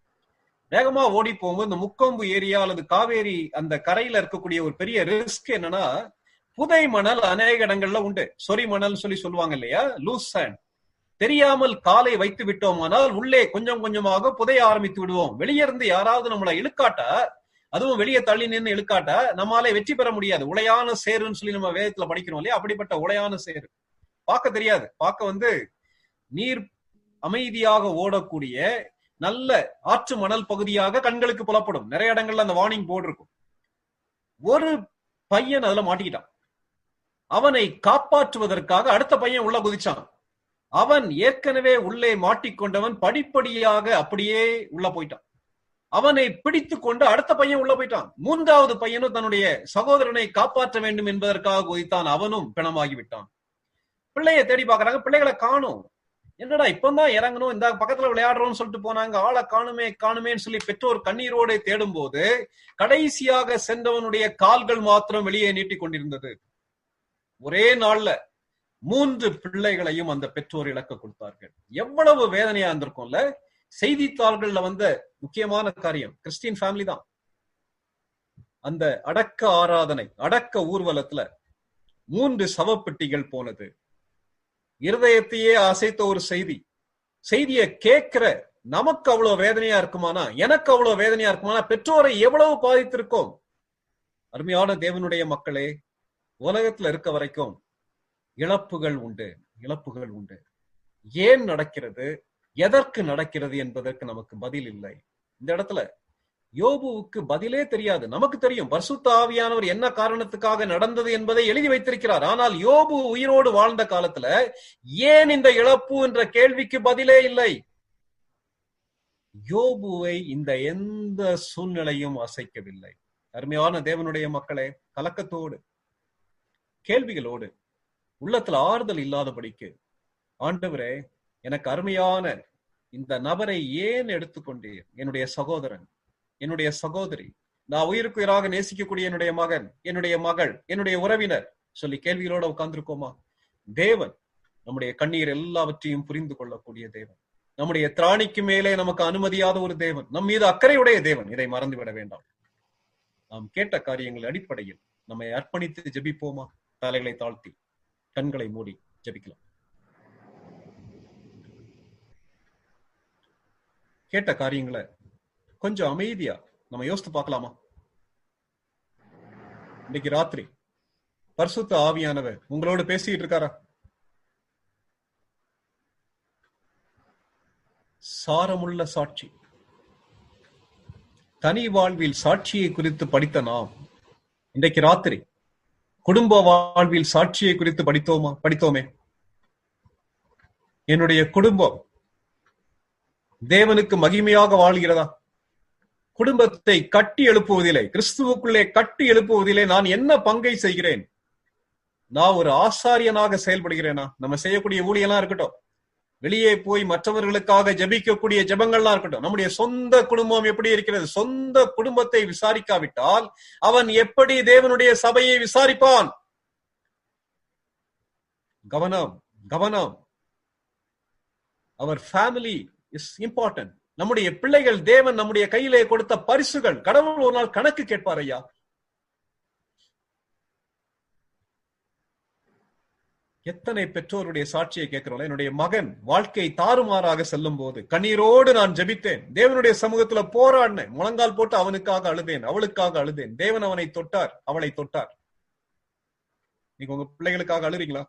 வேகமா ஓடி போகும்போது இந்த முக்கொம்பு ஏரியா அல்லது காவேரி அந்த கரையில இருக்கக்கூடிய ஒரு பெரிய ரிஸ்க் என்னன்னா, புதை மணல் அநேக இடங்கள்ல உண்டு. சொறி மணல் சொல்லி சொல்லுவாங்க இல்லையா, லூஸ் சாண்ட். தெரியாமல் காலை வைத்து விட்டோமானால் உள்ளே கொஞ்சம் கொஞ்சமாக புதைய ஆரம்பித்து விடுவோம். வெளியே இருந்து யாராவது நம்மளை இழுக்காட்டா, அதுவும் வெளியே தள்ளி நின்று இழுக்காட்டா நம்மளால வெற்றி பெற முடியாது. உளையான சேருன்னு சொல்லி நம்ம வேதத்துல படிக்கிறோம் இல்லையா, அப்படிப்பட்ட உளையான சேரு. பார்க்க தெரியாது. பார்க்க வந்து நீர் அமைதியாக ஓடக்கூடிய நல்ல ஆற்று மணல் பகுதியாக கண்களுக்கு புலப்படும். நிறைய இடங்கள்ல அந்த வார்னிங் போர்டு இருக்கும். ஒரு பையன் அதுல மாட்டிக்கிட்டான். அவனை காப்பாற்றுவதற்காக அடுத்த பையன் உள்ள குதிச்சான். அவன் ஏற்கனவே உள்ளே மாட்டிக்கொண்டவன் படிப்படியாக அப்படியே உள்ள போயிட்டான். அவனை பிடித்து கொண்டு அடுத்த பையன் உள்ள போயிட்டான். 3வது பையனும் தன்னுடைய சகோதரனை காப்பாற்ற வேண்டும் என்பதற்காக குதித்தான். அவனும் பிணமாகிவிட்டான். பிள்ளைய தேடி பாக்குறாங்க, பிள்ளைகளை காணும். என்னடா இப்பதான் இறங்கணும், இந்த பக்கத்துல விளையாடுறோம்னு சொல்லிட்டு போனாங்க, ஆளை காணுமேன்னு சொல்லி பெற்றோர் கண்ணீரோடு தேடும் போது கடைசியாக சென்றவனுடைய கால்கள் மாத்திரம் வெளியே நீட்டிக் கொண்டிருந்தது. ஒரே நாள்ல 3 பிள்ளைகளையும் அந்த பெற்றோர் இழக்க கொடுத்தார்கள். எவ்வளவு வேதனையா இருந்திருக்கும்ல. செய்தித்தாள்கள்ல வந்த முக்கியமான காரியம், கிறிஸ்டியன் ஃபேமிலி தான். அந்த அடக்க ஆராதனை, அடக்க ஊர்வலத்துல 3 சவப்பெட்டிகள் போனது. இருதயத்தையே அசைத்த ஒரு செய்தியை கேட்கிற நமக்கு அவ்வளவு வேதனையா இருக்குமானா, எனக்கு அவ்வளவு வேதனையா இருக்குமானா, பெற்றோரை எவ்வளவு பாதித்திருக்கோம். அருமையான தேவனுடைய மக்களே, உலகத்துல இருக்க வரைக்கும் இழப்புகள் உண்டு. ஏன் நடக்கிறது, எதற்கு நடக்கிறது என்பதற்கு நமக்கு பதில் இல்லை. இந்த இடத்துல யோபுவுக்கு பதிலே தெரியாது. நமக்கு தெரியும் பரிசுத்த ஆவியானவர் என்ன காரணத்துக்காக நடந்தது என்பதை எழுதி வைத்திருக்கிறார். ஆனால் யோபு உயிரோடு வாழ்ந்த காலத்துல ஏன் இந்த இழப்பு என்ற கேள்விக்கு பதிலே இல்லை. யோபுவை இந்த எந்த சூழ்நிலையும் அசைக்கவில்லை. அருமையான தேவனுடைய மக்களே, கலக்கத்தோடு கேள்விகளோடு உள்ளத்துல ஆறுதல் இல்லாதபடிக்கு, ஆண்டவரே எனக்கு அருமையான இந்த நபரை ஏன் எடுத்துக்கொண்டீர்? என்னுடைய சகோதரன், என்னுடைய சகோதரி, நான் உயிருக்கு உயிராக நேசிக்கக்கூடிய என்னுடைய மகன், என்னுடைய மகள், என்னுடைய உறவினர் சொல்லி கேள்விகளோட உட்கார்ந்துருக்கோமா? தேவன் நம்முடைய கண்ணீர் எல்லாவற்றையும் புரிந்து கொள்ளக்கூடிய தேவன், நம்முடைய திராணிக்கு மேலே நமக்கு அனுமதியாத ஒரு தேவன், நம் மீது அக்கறையுடைய தேவன். இதை மறந்துவிட வேண்டாம். நாம் கேட்ட காரியங்கள் அடிப்படையில் நம்மை அர்ப்பணித்து ஜெபிப்போமா? தலைகளை தாழ்த்தி கண்களை மூடி ஜெபிக்கலாம். கேட்ட காரியங்களை கொஞ்சம் அமைதியா நம்ம யோசித்து பார்க்கலாமா? இன்னைக்கு ராத்திரி பரிசுத்த ஆவியானவர் உங்களோட பேசிட்டு இருக்காரா? சாரமுள்ள சாட்சி. தனி வாழ்வில் சாட்சியை குறித்து படித்த நாம் இன்றைக்கு ராத்திரி குடும்ப வாழ்வில் சாட்சியை குறித்து படித்தோமே. என்னுடைய குடும்பம் தேவனுக்கு மகிமையாக வாழ்கிறதா? குடும்பத்தை கட்டி எழுப்புவதிலே, கிறிஸ்துவுக்குள்ளே கட்டி எழுப்புவதிலே நான் என்ன பங்கை செய்கிறேன்? நான் ஒரு ஆசாரியனாக செயல்படுகிறேனா? நம்ம செய்யக்கூடிய ஊழியெல்லாம் இருக்கட்டும், வெளியே போய் மற்றவர்களுக்காக ஜெபிக்கக்கூடிய ஜெபங்கள்லாம் இருக்கட்டும், நம்முடைய சொந்த குடும்பம் எப்படி இருக்கிறது? சொந்த குடும்பத்தை விசாரிக்காவிட்டால் அவன் எப்படி தேவனுடைய சபையை விசாரிப்பான்? கவனம், கவனம். அவர் ஃபேமிலி இஸ் இம்பார்ட்டன்ட். நம்முடைய பிள்ளைகள் தேவன் நம்முடைய கையிலே கொடுத்த பரிசுகள். கடவுள் ஒரு நாள் கணக்கு கேட்பார் ஐயா. எத்தனை பெற்றோருடைய சாட்சியை கேட்கிறோம். என்னுடைய மகன் வாழ்க்கை தாறுமாறாக செல்லும் போது கண்ணீரோடு நான் ஜெபித்தேன், தேவனுடைய சமூகத்துல போராடினேன், முழங்கால் போட்டு அவனுக்காக அழுதேன், அவளுக்காக அழுதேன். தேவன் அவனை தொட்டார், அவளை தொட்டார். நீங்க உங்க பிள்ளைகளுக்காக அழுறீங்களா?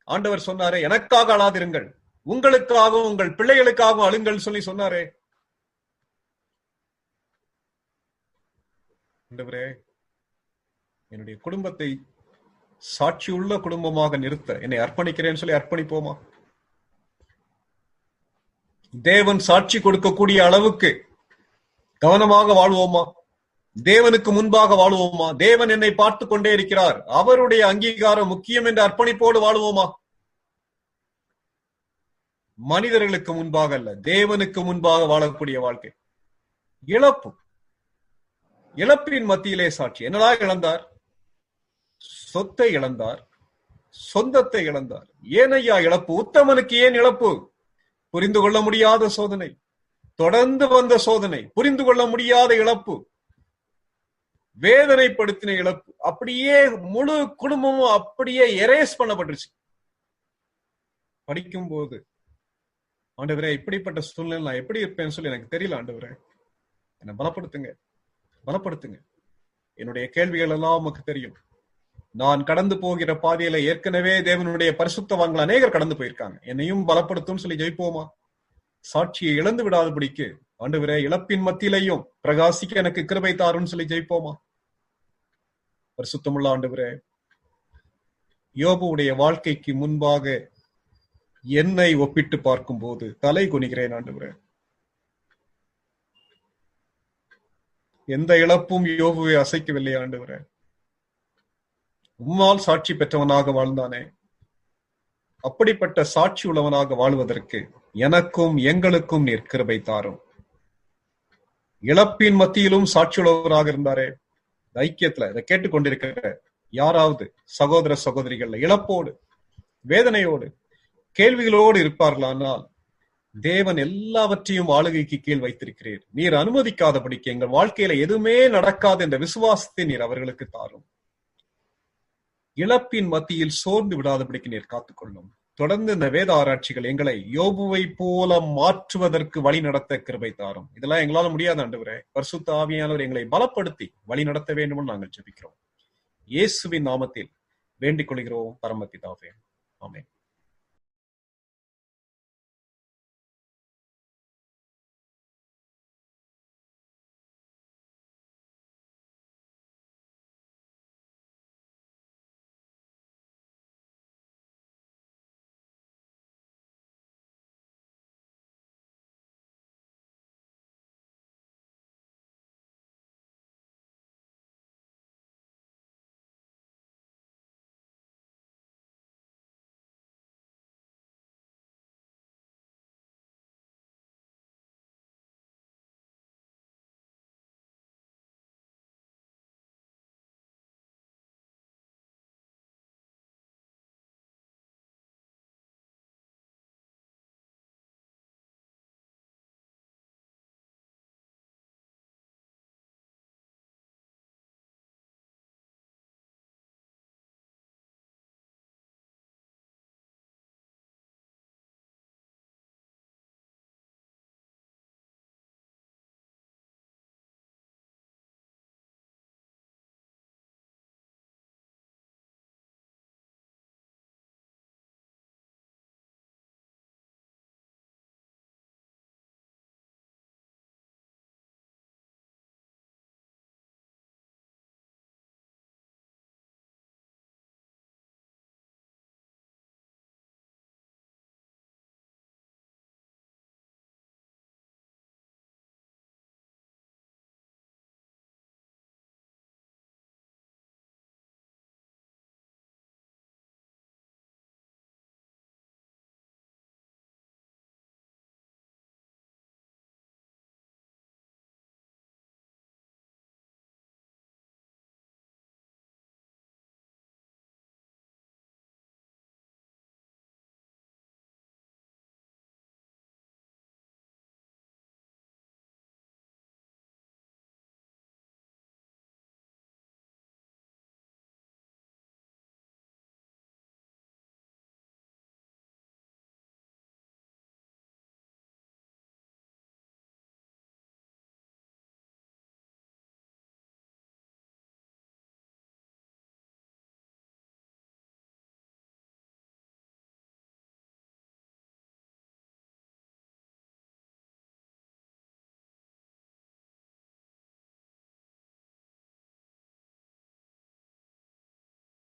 ஆண்டவர் சொன்னாரே, எனக்காக அழாதிருங்கள், உங்களுக்காகவும் உங்கள் பிள்ளைகளுக்காகவும் அழுங்கள் சொல்லி சொன்னாரே. ஆண்டவரே, என்னுடைய குடும்பத்தை சாட்சியுள்ள குடும்பமாக நிறுத்த என்னை அர்ப்பணிக்கிறேன்னு சொல்லி அர்ப்பணிப்போமா? தேவன் சாட்சி கொடுக்கக்கூடிய அளவுக்கு கவனமாக வாழ்வோமா? தேவனுக்கு முன்பாக வாழ்வோமா? தேவன் என்னை பார்த்து கொண்டே இருக்கிறார், அவருடைய அங்கீகாரம் முக்கியம் என்ற அர்ப்பணிப்போடு வாழ்வோமா? மனிதர்களுக்கு முன்பாக அல்ல, தேவனுக்கு முன்பாக வாழக்கூடிய வாழ்க்கை. இழப்பின் மத்தியிலே சாட்சி. என்னடா இழந்தார்? சொத்தை இழந்தார், சொந்தத்தை இழந்தார். ஏனையா இழப்பு? உத்தமனுக்கு ஏன் இழப்பு? புரிந்து கொள்ள முடியாத சோதனை, தொடர்ந்து வந்த சோதனை, புரிந்து கொள்ள முடியாத இழப்பு, வேதனைப்படுத்தின இழப்பு. அப்படியே முழு குடும்பமும் அப்படியே எரேஸ் பண்ணப்பட்டுருச்சு. படிக்கும் போது ஆண்டவரே, இப்படிப்பட்ட சூழ்நிலை நான் எப்படி இருப்பேன்னு சொல்லி எனக்கு தெரியல. ஆண்டவரே, என்னை பலப்படுத்துங்க, பலப்படுத்துங்க. என்னுடைய கேள்விகள் எல்லாம் உமக்கு தெரியும். நான் கடந்து போகிற பாதையில ஏற்கனவே தேவனுடைய பரிசுத்தவான்கள் அநேகர் கடந்து போயிருக்காங்க. என்னையும் பலப்படுத்தும் சொல்லி ஜெயிப்போமா? சாட்சியை இழந்து விடாதபடிக்கு ஆண்டவரே, இழப்பின் மத்தியிலையும் பிரகாசிக்க எனக்கு கிருபை தாருன்னு சொல்லி ஜெயிப்போமா? பரிசுத்தமுள்ள ஆண்டவரே, யோபுடைய வாழ்க்கைக்கு முன்பாக என்னை ஒப்பிட்டு பார்க்கும் போது தலை குனிகிறேன். ஆண்டவரே, எந்த இழப்பும் யோபுவை அசைக்கவில்லை. ஆண்டவரே, உம்மால் சாட்சி பெற்றவனாக வாழ்ந்தானே, அப்படிப்பட்ட சாட்சி உள்ளவனாக வாழ்வதற்கு எனக்கும் எங்களுக்கும் நீர் கிருபை தாரும். இழப்பின் மத்தியிலும் சாட்சி உள்ளவராக இருந்தாரே, ஐக்கியத்துல இதை கேட்டுக்கொண்டிருக்கிற யாராவது சகோதர சகோதரிகள் இழப்போடு, வேதனையோடு, கேள்விகளோடு இருப்பார்களானால், தேவன் எல்லாவற்றையும் ஆளுகைக்கு கீழ் வைத்திருக்கிறீர். நீர் அனுமதிக்காதபடிக்கு எங்கள் வாழ்க்கையில எதுவுமே நடக்காது என்ற விசுவாசத்தை நீர் அவர்களுக்கு தாரும். இழப்பின் மத்தியில் சோர்ந்து விடாதபடிக்கு நீர் காத்துக்கொள்ளும். தொடர்ந்து இந்த வேத ஆராய்ச்சிகள் எங்களை யோபுவை போல மாற்றுவதற்கு வழி நடத்த கிருபை தாரும். இதெல்லாம் எங்களால முடியாது ஆண்டவரே. பரிசுத்த ஆவியானவர் எங்களை பலப்படுத்தி வழி நடத்த வேண்டும் என்று நாங்கள் ஜெபிக்கிறோம். இயேசுவின் நாமத்தில் வேண்டிக் கொள்கிறோம் பரமபிதாவே. ஆமென்.